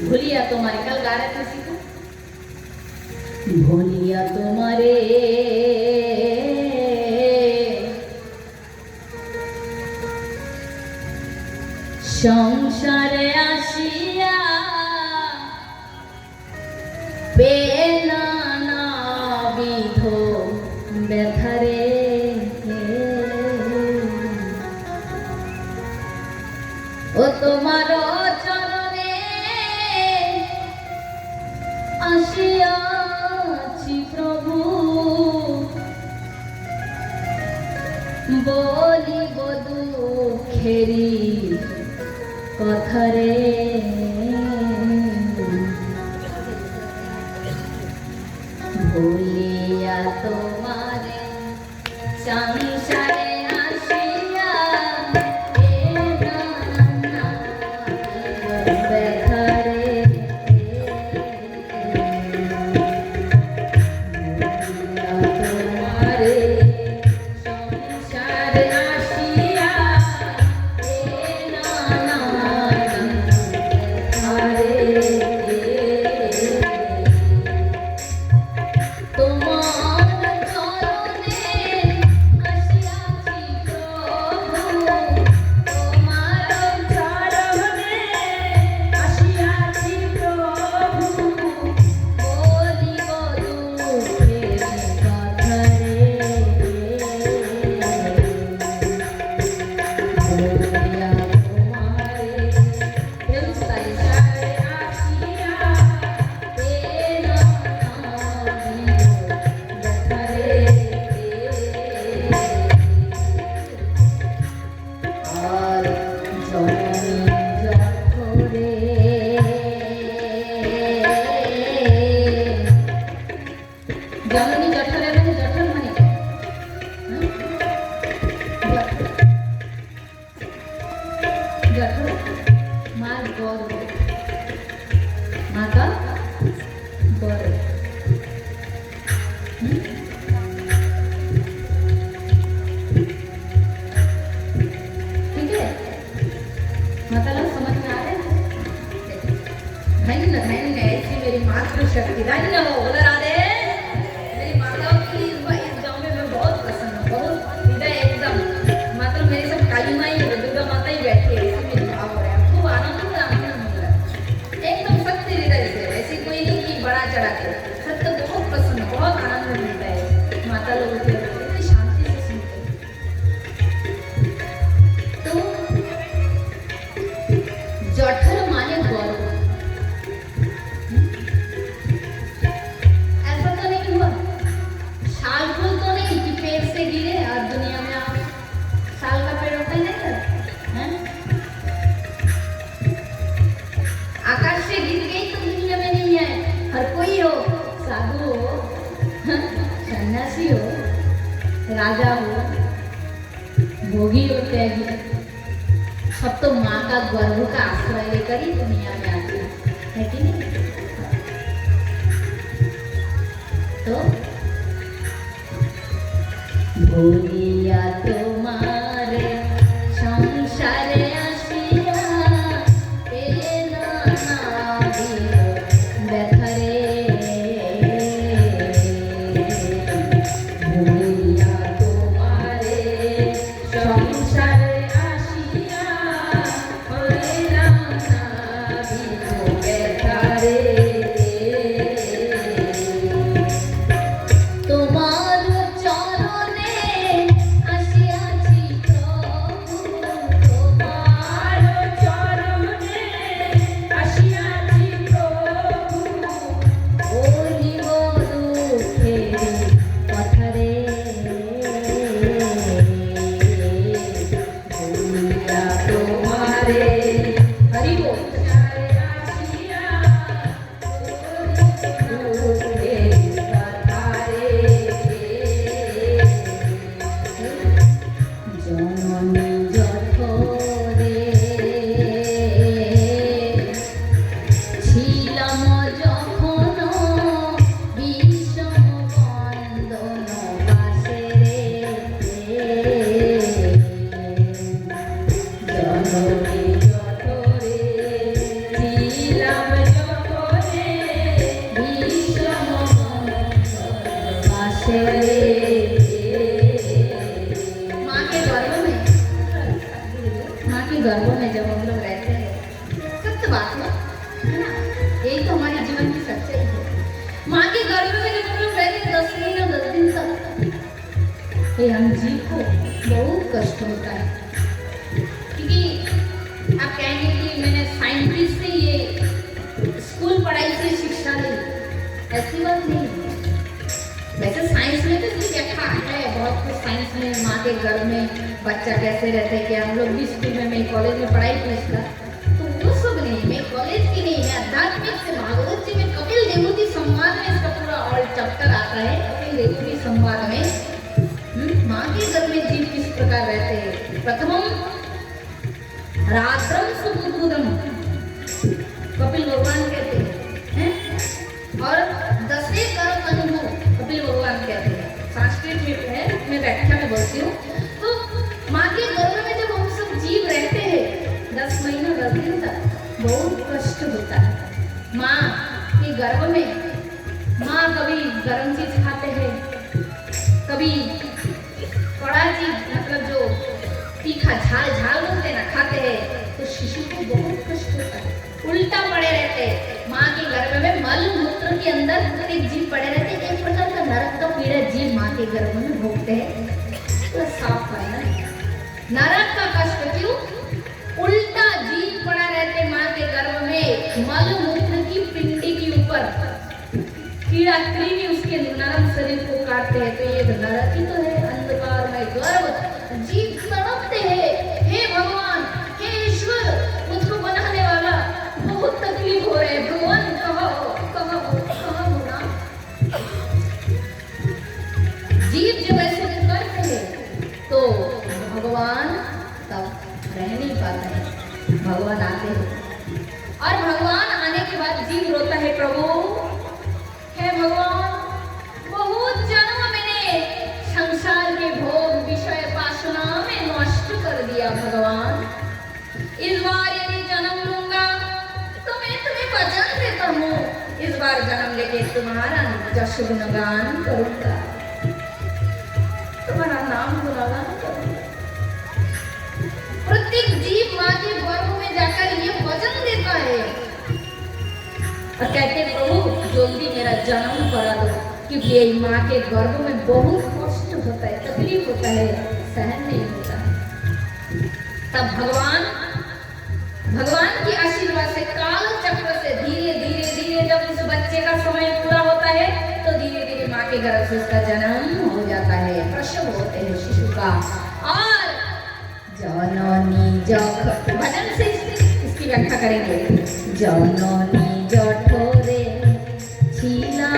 भूलिया तुम्हारे, कल गा रहे थे किसी को, भूलिया तुम्हारे সংসারে আসিয়া পেনা বিধ ব্যথারে ও তোমার চরণে আসিয়াছি প্রভু বলিব দুঃখেরি কথারে ভুলিয়া তোমারে সংসারে আসিয়া ব্যথারে তোমারে সংসারে আসিয়া जठर माँ गौर, माँ का गौर। ठीक है, मतलब समझ में आ रहा है? धन्य धन्य ऐसी मेरी मातृशक्ति, धन्य हो बोला राधे। मेरी माताओं के लिए इस गाँव में मैं बहुत प्रसन्न हूँ, बहुत हृदय एकदम, मतलब मेरे सब काली माई दुर्गा माता ही बैठी है, ऐसे मेरे भाव हो रहे हैं, खूब आनंद मिल रहा है एकदम सत्य हृदय से, ऐसी कोई नहीं कि बड़ा चढ़ा के, सत्य बहुत प्रसन्न, बहुत आनंद मिलता है माता लोगों के इतनी शांति से सुनते हैं। तो जठर माने गौरव, ऐसा तो नहीं हुआ शाल फूल तो नहीं कि पेड़ से गिरे और दुनिया में आप साल का पेड़ होता है नहीं, आकाश से गिर गई तो दुनिया में नहीं है। हर कोई हो, साधु हो, सन्यासी हो, राजा हो, भोगी हो, त्यागी, सब तो माँ का गर्भ का आश्रय लेकर ही दुनिया में आते है कि नहीं? तो भोगिया तुम्हारे संसारे आसिया ए नाना दियो बेथरे, भोगिया तुम्हारे संसारे आसिया ए नाना दियो बेथरे। তোমার চরণে আসিয়াছি প্রভু, তোমার চরণে আসিয়াছি প্রভু, বলিব দুঃখের কথারে, বলিয়া তোমারে হরি বল আসিয়া দুঃখের কথারে। জননী জঠরে ছিলাম যখন বিষম বন্দন বাসে রে, জননী জঠরে ছিলাম যখন বিষম বন্দন বাসে রে। माँ के गर्भ में, माँ के गर्भ में जब हम लोग रहते हैं, सत्य बात है ना, यही तो हमारे जीवन की सच्चाई है। माँ के गर्भ में जब हम लोग रहते हैं 10 महीने 10 दिन तक, ये हम जीव को बहुत कष्ट होता है, क्योंकि आप कहेंगे कि मैंने साइंटिस्ट से ये स्कूल पढ़ाई से शिक्षा ली, ऐसी बात नहीं है। वैसे साइंस में तो इसकी व्याख्या है बहुत कुछ, साइंस में माँ के गर्भ में बच्चा कैसे रहते हैं, क्या हम लोग भी स्कूल में, मैं कॉलेज में पढ़ाई की इसका, तो वो सब नहीं, मैं कॉलेज की नहीं, मैं आध्यात्मिक से भागवत जी में कपिल देव की संवाद में इसका पूरा ऑल चैप्टर आता है। कपिल देव की संवाद में माँ के गर्भ में जीव किस प्रकार रहते हैं। प्रथमम रात्रम सुबुद्धम कपिल भगवान कहते हैं, और 10वें कर्म अनुभव कपिल भगवान कहते हैं। संस्कृत में है, मैं व्याख्या में बोलती हूँ। तो माँ के गर्भ में जब हम सब जीव रहते हैं 10 महीना 10 दिन तक, बहुत कष्ट होता है। माँ के गर्भ में माँ कभी गर्म चीज खाते हैं, कभी कड़ा चीज, मतलब जो तीखा झाल झाल बोलते ना, खाते हैं, तो शिशु को बहुत कष्ट होता है, उल्टा पड़े रहते हैं। माँ के गर्भ में मल मूत्र के अंदर पूरे जीव पड़े रहते हैं, एक प्रकार का नरक का पीड़ा जीव माँ के गर्भ में भोगते हैं। तो साफ करना, नरक का कष्ट क्यों? उल्टा जीव पड़ा रहते माँ के गर्भ में, मल मूत्र की पिंडी के ऊपर कीड़ा कृमि उसके नरम शरीर को काटते हैं, तो ये नरक ही तो है, अंधकारमय गर्भ। जीव तड़पते हैं, हे भगवान, हे ईश्वर, मुझको बनाने वाला, बहुत तकलीफ हो रहे, भगवान कहाँ हो ना। जीव जब ऐसे करते हैं तो भगवान तब रह नहीं पाते हैं। भगवान आते हैं और भगवान आने के बाद जीव रोता है, प्रभु हे भगवान, बहुत जन्म मैंने संसार के भोग विषय वासना में नष्ट कर दिया भगवान। इस बार यदि जन्म लूंगा तो मैं तुम्हें वचन देता हूँ, इस बार जन्म लेके तुम्हारा जश गुणगान करूंगा, तुम्हारा नाम गुणगान करूंगा। प्रत्येक जीव माँ के गर्भ में जाकर ये वचन देता है और कहते प्रभु जल्दी मेरा जन्म करा दो, क्योंकि ये माँ के गर्भ में बहुत कष्ट होता है, तकलीफ होता है, सहन नहीं होता है। तब भगवान की आशीर्वाद से काल चक्र से धीरे धीरे धीरे जब उस बच्चे का समय पूरा होता है तो धीरे धीरे माँ के गर्भ से उसका जन्म हो जाता है, प्रसव होते हैं शिशु का। और जननी जठ, भजन से इसकी व्याख्या करेंगे। जननी जठोरे छिला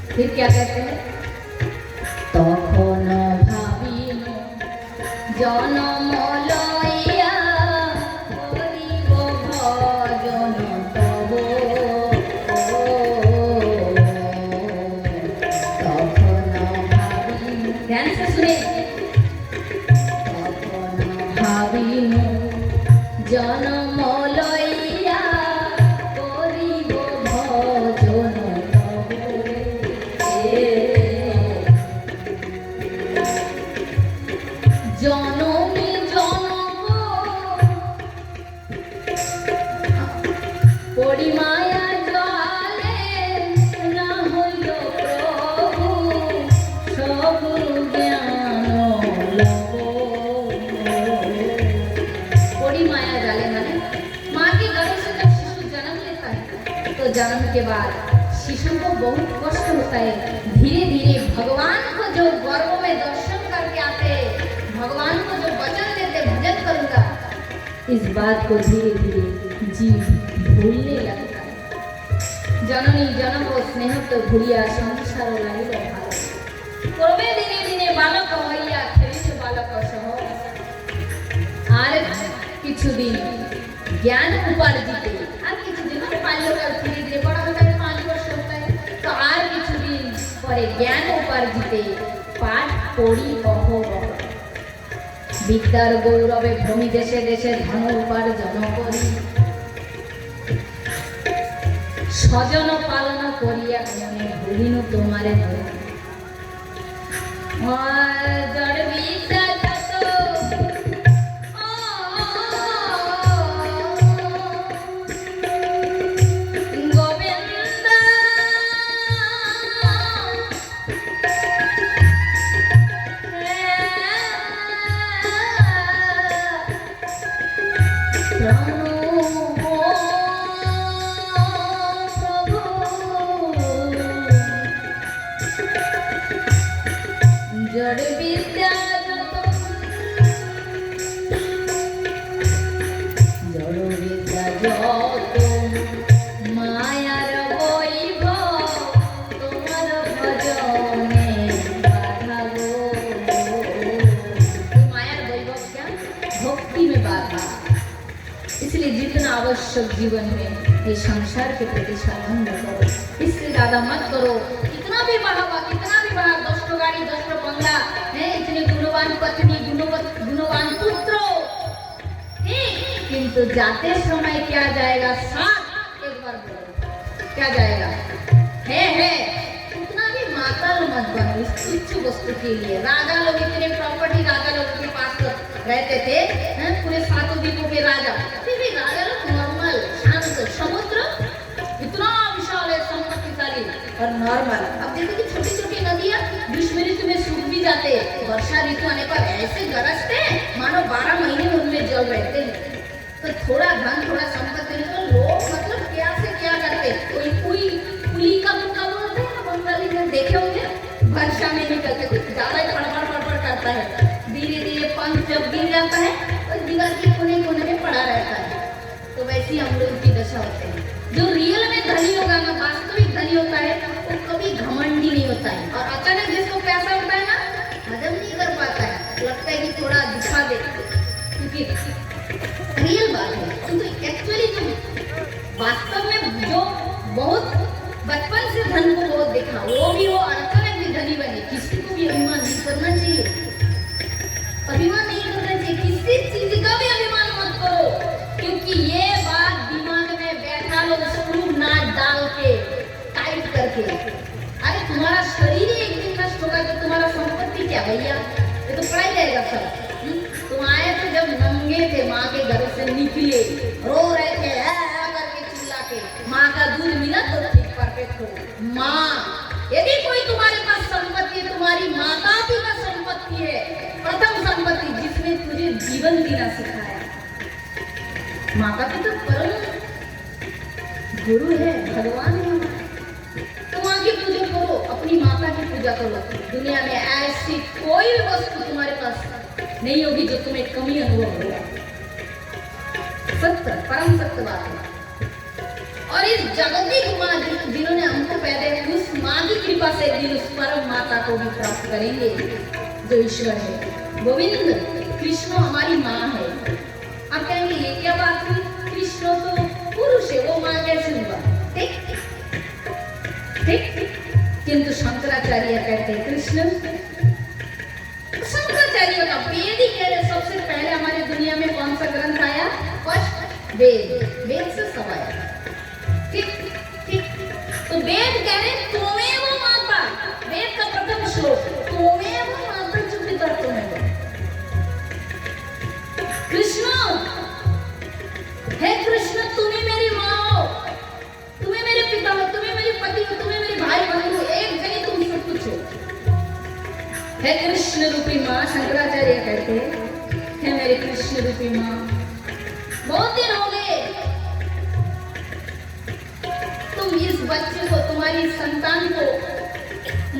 फिर क्या कहते हैं, तखन भाबिन जनम लइया करिब भजन तब, तखन भाबिन, ध्यान से सुने, तखन भाबिन जनम लइया करिब भजन जनमी जनम पड़ी माया जाले ना हইল प्रभु सब ज्ञान लग। पड़ी माया जाले माने माँ के गर्भ से जब शिशु जन्म लेता है तो जन्म के बाद शिशु को बहुत कष्ट होता है। धीरे धीरे भगवान को जो गर्भ में दर्शन करके आते, भगवान को जो वचन देते भजन करूंगा, इस बात को धीरे धीरे जीव भूलने लगता है। जननी जन्म को स्नेह तो भूलिया संसार लागिल भालो, क्रोमे दिने दिने बालक हइया खेलिছে बालक सह। আর কিছুদিন জ্ঞান উপার্জিতে, আর কিছুদিন মানে বাল্যকাল ধীরে ধীরে বড় হতে 5 বছর होता है, तो আর কিছুদিন পরে জ্ঞান উপার্জিতে পাঠ পড়ি অহব, বিদ্যার গৌরবে ভ্রমি দেশে দেশে ধন উপার্জন করি, স্বজন পালন করিয়া মনে ভুলিন তোমারে জড় বিদ্যা जड़ विद्या जड़ विद्या जत मायार वैभव तुम्हार भजने बाधा गो। मायार वैभव क्या? भक्ति में बाधा। इसलिए जितना आवश्यक जीवन में ये संसार के प्रति संबंध करो, इससे ज्यादा मत करो। कितना भी बढ़ावा, कितना भी बढ़ा, 10 गाड़ी 10 बंगला है, इतने गुणवान पत्नी, गुणवान पुत्र, किंतु जाते समय क्या जाएगा? साथ। एक बार बोलो क्या जाएगा? है उतना भी माताल मत बनो इस तुच्छ वस्तु के लिए। राजा लोग इतने प्रॉपर्टी राजा लोगों के पास तो रहते थे, पूरे 7 द्वीपों के राजा, फिर भी राजा लोग नॉर्मल। अब देखो कि छोटी छोटी नदियां ग्रीष्म ऋतु में सूख भी जाते हैं, वर्षा ऋतु आने पर ऐसे गरजते हैं मानो 12 महीने उनमें जल रहते हैं। तो थोड़ा धन थोड़ा संपत्ति तो लोग मतलब क्या से क्या करते, कोई कोई पुली का मुक्का बोलते हैं ना बंगाली में, देखे होंगे वर्षा में निकलते कुछ ज्यादा ही फड़फड़ करता है, धीरे धीरे पंख जब गिर जाता है और दीवार के कोने कोने में पड़ा रहता है। तो वैसी हम लोग की दशा होते हैं। जो रियल में धनी होगा ना, वास्तविक धनी होता है, वो कभी घमंडी नहीं होता है। और अचानक जिसको पैसा होता है ना, हजम नहीं कर पाता है, लगता है कि थोड़ा दिखा दे, क्योंकि रियल बात है। क्योंकि एक्चुअली जो वास्तव में जो बहुत बचपन से धन को बहुत देखा, वो भी वो अचानक भी धनी बने। किसी को भी अभिमान नहीं करना चाहिए, अभिमान नहीं करना चाहिए, किसी चीज का भी अभिमान मत करो, क्योंकि ये बात दिमाग में बैठा लो, स्क्रू नाट डाल के टाइट करके। अरे तुम्हारा शरीर ही एक दिन नष्ट होगा तो तुम्हारा संपत्ति क्या भैया, ये तो पड़ा ही रहेगा सब। तुम आए तो जब नंगे थे, माँ के घर से निकले, रो रहे थे करके चिल्ला के, माँ का दूध मिला तो ठीक परफेक्ट हो। माँ, यदि कोई तुम्हारे पास संपत्ति है, तुम्हारी माता पिता संपत्ति है, प्रथम संपत्ति जिसने तुझे जीवन जीना सिखाया। माता पिता परम गुरु है, भगवान है। तो माँ की पूजा करो, अपनी माता की पूजा करो। दुनिया में ऐसी कोई भी वस्तु तुम्हारे पास नहीं होगी जो तुम्हें कमी अनुभव होगा। सत्य, परम सत्य बात है। और इस जागतिक माँ जिन्होंने हमको पैदा किया, उस माँ की कृपा से दिन उस परम माता को भी प्राप्त करेंगे जो ईश्वर है। गोविंद कृष्ण हमारी माँ है। आप कहेंगे ये क्या बात हुई, कृष्ण तो पुरुष है, वो माँ कैसे हुआ? ठीक ठीक, किंतु शंकराचार्य कहते हैं कृष्ण, शंकराचार्य का वेद ही कह रहे। सबसे पहले हमारी दुनिया में कौन सा ग्रंथ आया? फर्स्ट वेद, वेद से सब आया। ठीक ठीक, तो वेद कह रहे तुम्हें वो माता, वेद का प्रथम श्लोक, तुम्हें वो माता जो पिता तुम्हें दो। कृष्ण, हे कृष्ण, तुम्हें मेरी माँ हो, तुम्हें मेरे पिता हो, तुम्हें मेरे पति हो, तुम्हें मेरे भाई बहन हो, एक जनी तुम सब कुछ हो। हे कृष्ण रूपी माँ, शंकराचार्य कहते हैं, हे मेरे कृष्ण रूपी माँ, बहुत दिन हो गए तुम इस बच्चे को, तुम्हारी संतान को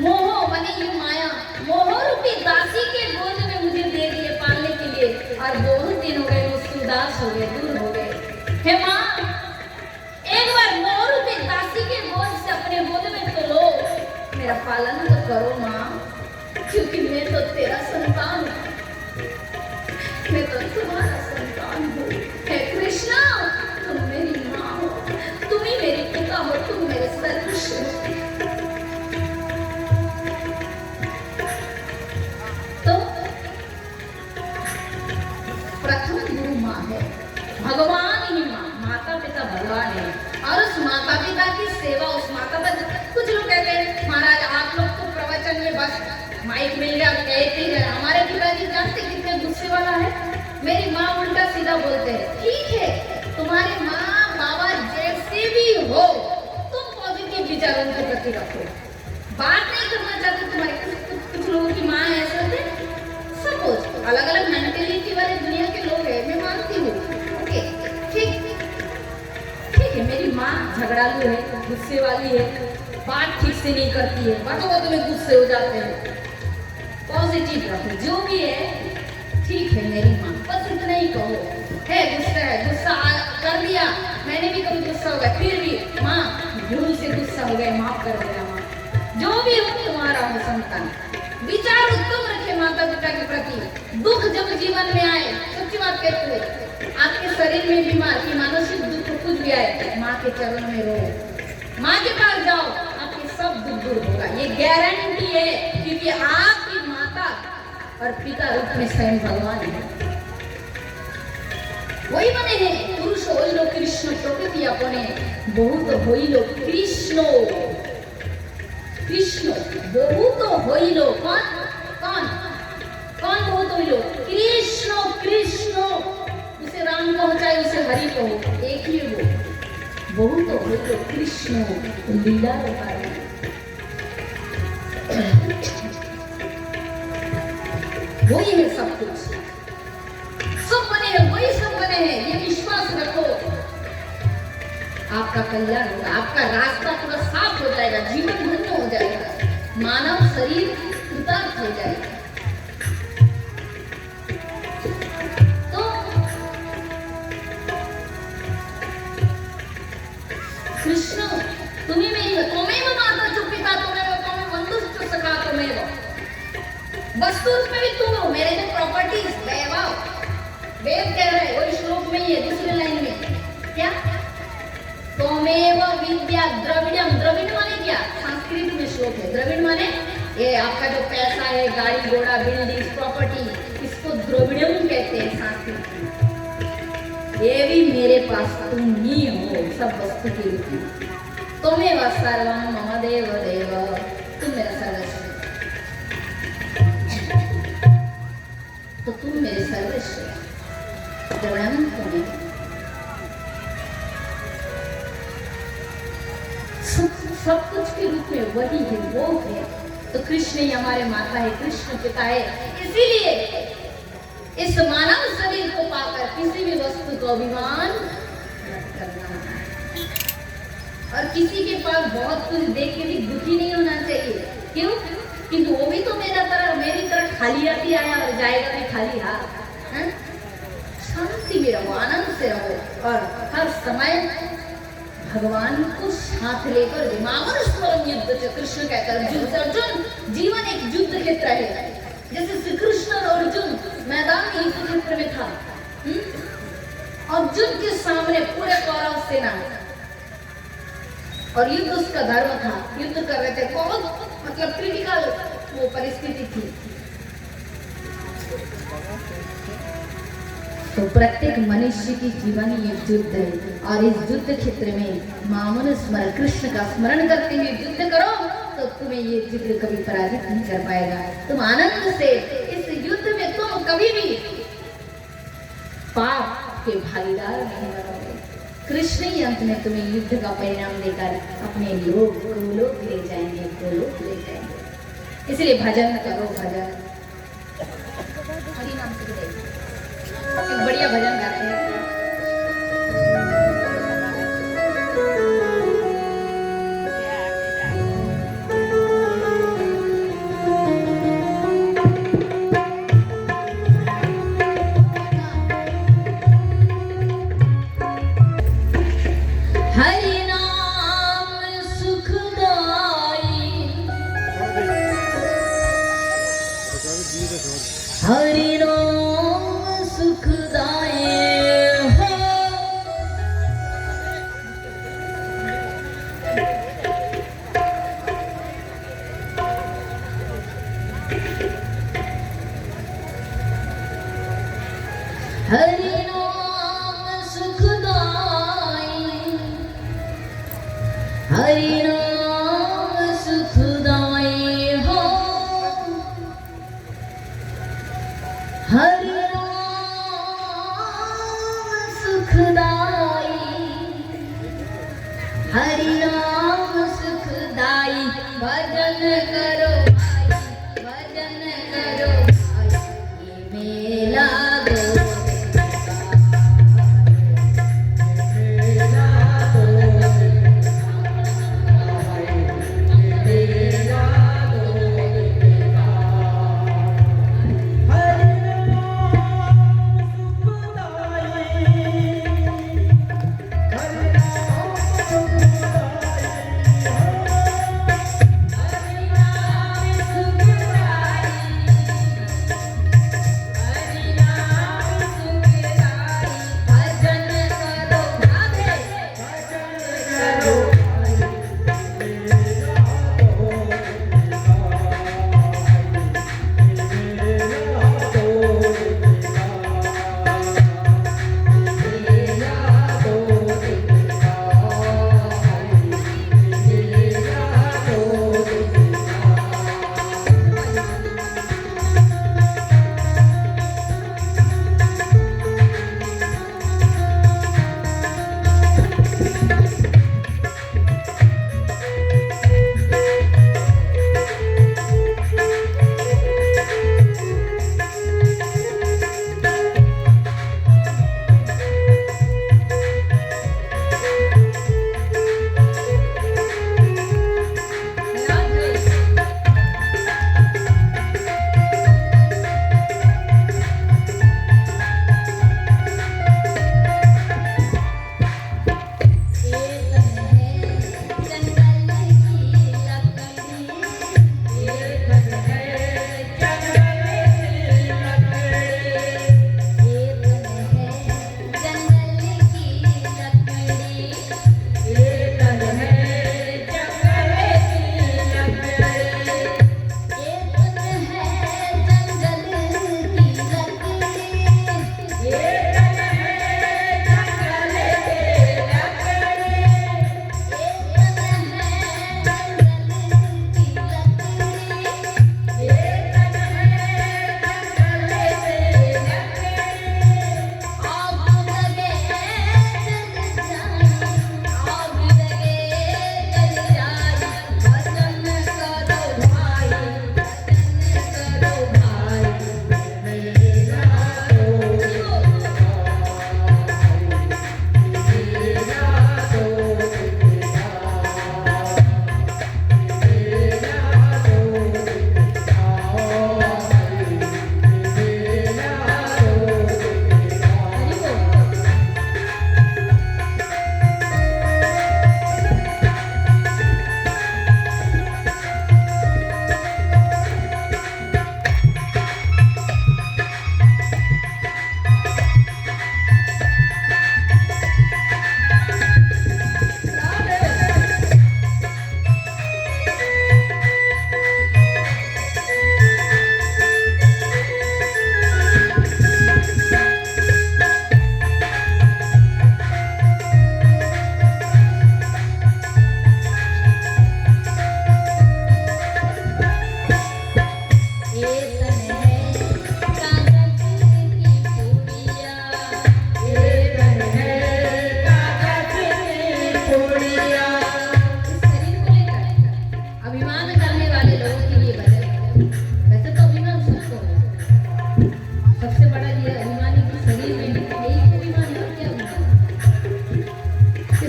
मोह बनी ये माया, मोह रूपी दासी के गोद में मुझे दे दिए पालने के लिए, और बहुत दिन हो गए मुझसे उदास हो गए, दूर हो गए। हे माँ, एक बार मोह रूपी दासी के गोद से अपने गोद में तो लो, मेरा पालन तो करो माँ, क्योंकि मैं तो तेरा संतान हूँ, मैं तो तुम्हारा संतान हूँ। हे कृष्णा, तुम मेरी माँ हो, तुम ही मेरी पिता हो, तुम मेरे सर्वस्व हो। तो प्रथम गुरु माँ है, भगवान ही माँ, माता पिता भगवान है। और उस माता पिता की सेवा, उस माता पिता, कुछ लोग कहते हैं महाराज आप लोग तो प्रवचन में बस माइक मिल गया कहते हैं। हमारे पिताजी जानते कितने गुस्से वाला है, मेरी माँ उल्टा सीधा बोलते हैं, ठीक है तुम्हारी माँ बाबा जैसे भी हो, तुम पॉजिटिव विचार उनके प्रति रखो, बात नहीं करना चाहते तुम्हारे। कुछ लोगों की माँ ऐसे होते, सपोज अलग अलग मेंटेलिटी वाले दुनिया के लोग हैं, मैं मानती हूँ, ओके ठीक ठीक है, मेरी माँ झगड़ालू है, गुस्से वाली है, बात ठीक से नहीं करती है, बातों बातों में गुस्से हो जाते हैं। पॉजिटिव रखो, जो भी है ठीक है मेरी माँ, बस इतना ही कहो। है गुस्सा कर दिया, मैंने भी कभी गुस्सा हो गया, फिर भी माँ भूल से गुस्सा हो गया, माफ कर देना माँ, जो भी हो तुम्हारा हो संतान। विचार उत्तम रखे माता पिता के प्रति। दुख जब जीवन में आए, सच्ची बात कहते हुए, आपके शरीर में बीमार की मानसिक दुख कुछ भी आए, माँ के चरण में रो, माँ के पास जाओ, आपके सब दुख दूर होगा, ये गारंटी है, क्योंकि आपकी माता और पिता रूप में स्वयं भगवान है, वही बने हैं। पुरुष होइलो कृष्ण प्रकृति अपने, बहुत होइलो कृष्ण, कृष्ण बहुत होइलो, कौन कौन कौन बहुत होइलो? कृष्ण, कृष्ण, उसे राम कहो चाहे उसे हरि कहो, एक ही वो बहुत होइलो कृष्ण लीला रहा। वही है सब कुछ, सब बने हैं, वही सब बने हैं, ये विश्वास रखो। आपका कल्याण होगा, आपका रास्ता पूरा साफ हो जाएगा, जीवन धन्य हो जाएगा, मानव शरीर कृतार्थ हो जाएगा। तो कृष्ण त्वमेव माता च पिता त्वमेव त्वमेव बन्धुश्च सखा त्वमेव। वस्तु में भी तुम हो, मेरे जो प्रॉपर्टीज वैभव, वेद कह रहे हैं, वही श्लोक में ही है, दूसरी लाइन में क्या, त्वमेव विद्या द्रविड़म। द्रविड़ माने क्या, संस्कृत में श्लोक है। द्रविड़ माने ये आपका जो पैसा है, गाड़ी घोड़ा, बिल्डिंग, प्रॉपर्टी, इसको द्रविड़म कहते हैं संस्कृत में। ये भी मेरे पास तुम ही हो, सब वस्तु के रूप में। त्वमेव सर्वं मम देव देव, तुम मेरा सर्वस्व, तो तुम मेरे सर्वस्व। द्रविड़म त्वमेव, सब कुछ के रूप में वही है, वो है। तो कृष्ण ही हमारे माता है, कृष्ण पिता है। इसीलिए इस मानव शरीर को पाकर किसी भी वस्तु को अभिमान मत करना, और किसी के पास बहुत कुछ देख के भी दुखी नहीं होना चाहिए। क्यों? किंतु वो भी तो मेरी तरह खाली आती आया और जाएगा भी खाली हाथ। शांति में रहो, आनंद से रहो, और हर समय भगवान को साथ लेकर युद्ध से, कृष्ण कहता है युद्ध से। अर्जुन, जीवन एक युद्ध क्षेत्र है, जैसे श्री कृष्ण और अर्जुन मैदान में युद्ध क्षेत्र में था। अर्जुन के सामने पूरे कौरव सेना, और युद्ध उसका धर्म था, युद्ध कर रहे थे, बहुत मतलब क्रिटिकल वो परिस्थिति थी। तो प्रत्येक मनुष्य की जीवन ये युद्ध है, और इस युद्ध क्षेत्र में मामून स्मरण, कृष्ण का स्मरण करते हुए युद्ध करो, तो तुम्हें ये युद्ध कभी पराजित नहीं कर पाएगा। तुम आनंद से इस युद्ध में तुम कभी भी पाप के भागीदार नहीं बनोगे। कृष्ण ही अंत में तुम्हें युद्ध का परिणाम देकर अपने लोक गोलोक ले जाएंगे, गोलोक ले जाएंगे। इसलिए भजन करो, भजन हरि नाम से एक बढ़िया भजन गाते हैं। हरि नाम सुखदाई, हरि नाम सुखदाई हो। हरि नाम सुखदाई, हरि नाम सुखदाई हो। हरि सुखदाई, हरि नाम सुखदाई। भजन करो भाई, भजन करो भाई, ये मेला दो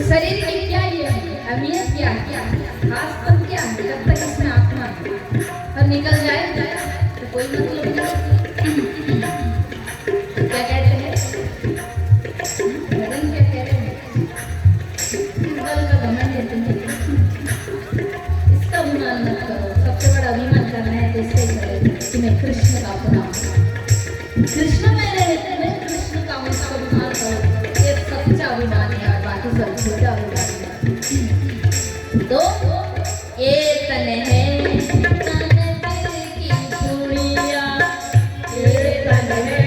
शरीर की क्या ये अहमियत क्या है, खासपन क्या है, जब तक इसमें आत्मा है और निकल जाए तो कोई मतलब नहीं। क्या कहते हैं भजन, क्या कह रहे हैं, बल का घमंड है तुम्हें, इसका अभिमान मत करो। सबसे बड़ा अभिमान करना है तो इससे करो कि मैं कृष्ण का अपना हूं, कृष्ण में रहते हैं, कृष्ण का हूं, इसका अभिमान करो। ये सच्चा अभिमान है, बाकी सब झूठा अभिमान है। तो ये तन है तन दिल की चूड़िया, ये तन है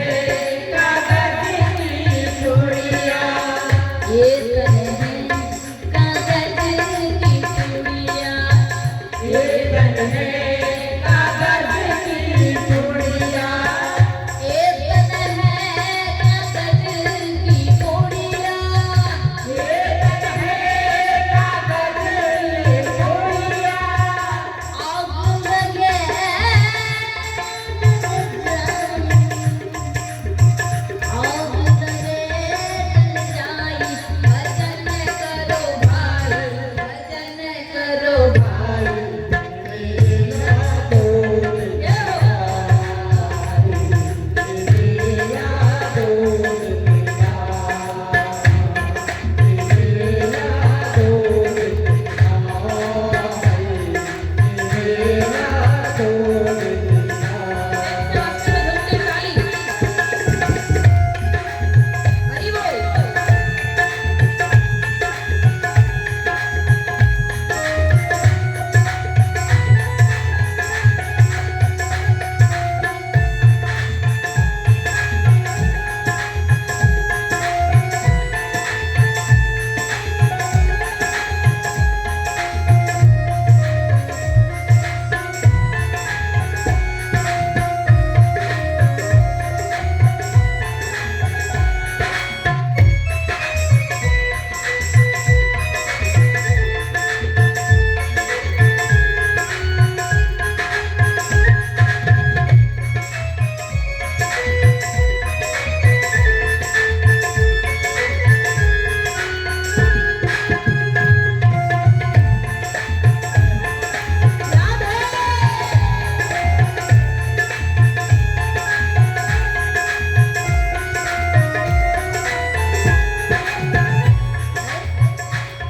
कागज की चूड़िया, ये तन है कागज की चूड़िया, ये तन है कागज की चूड़िया, ये तन है कागज की चूड़िया, ये तन है कागज की चूड़िया, आग लगे आग लगे जल जाई, भजन करो भाई, भजन करो भाई, मेरा तो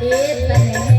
ये तन है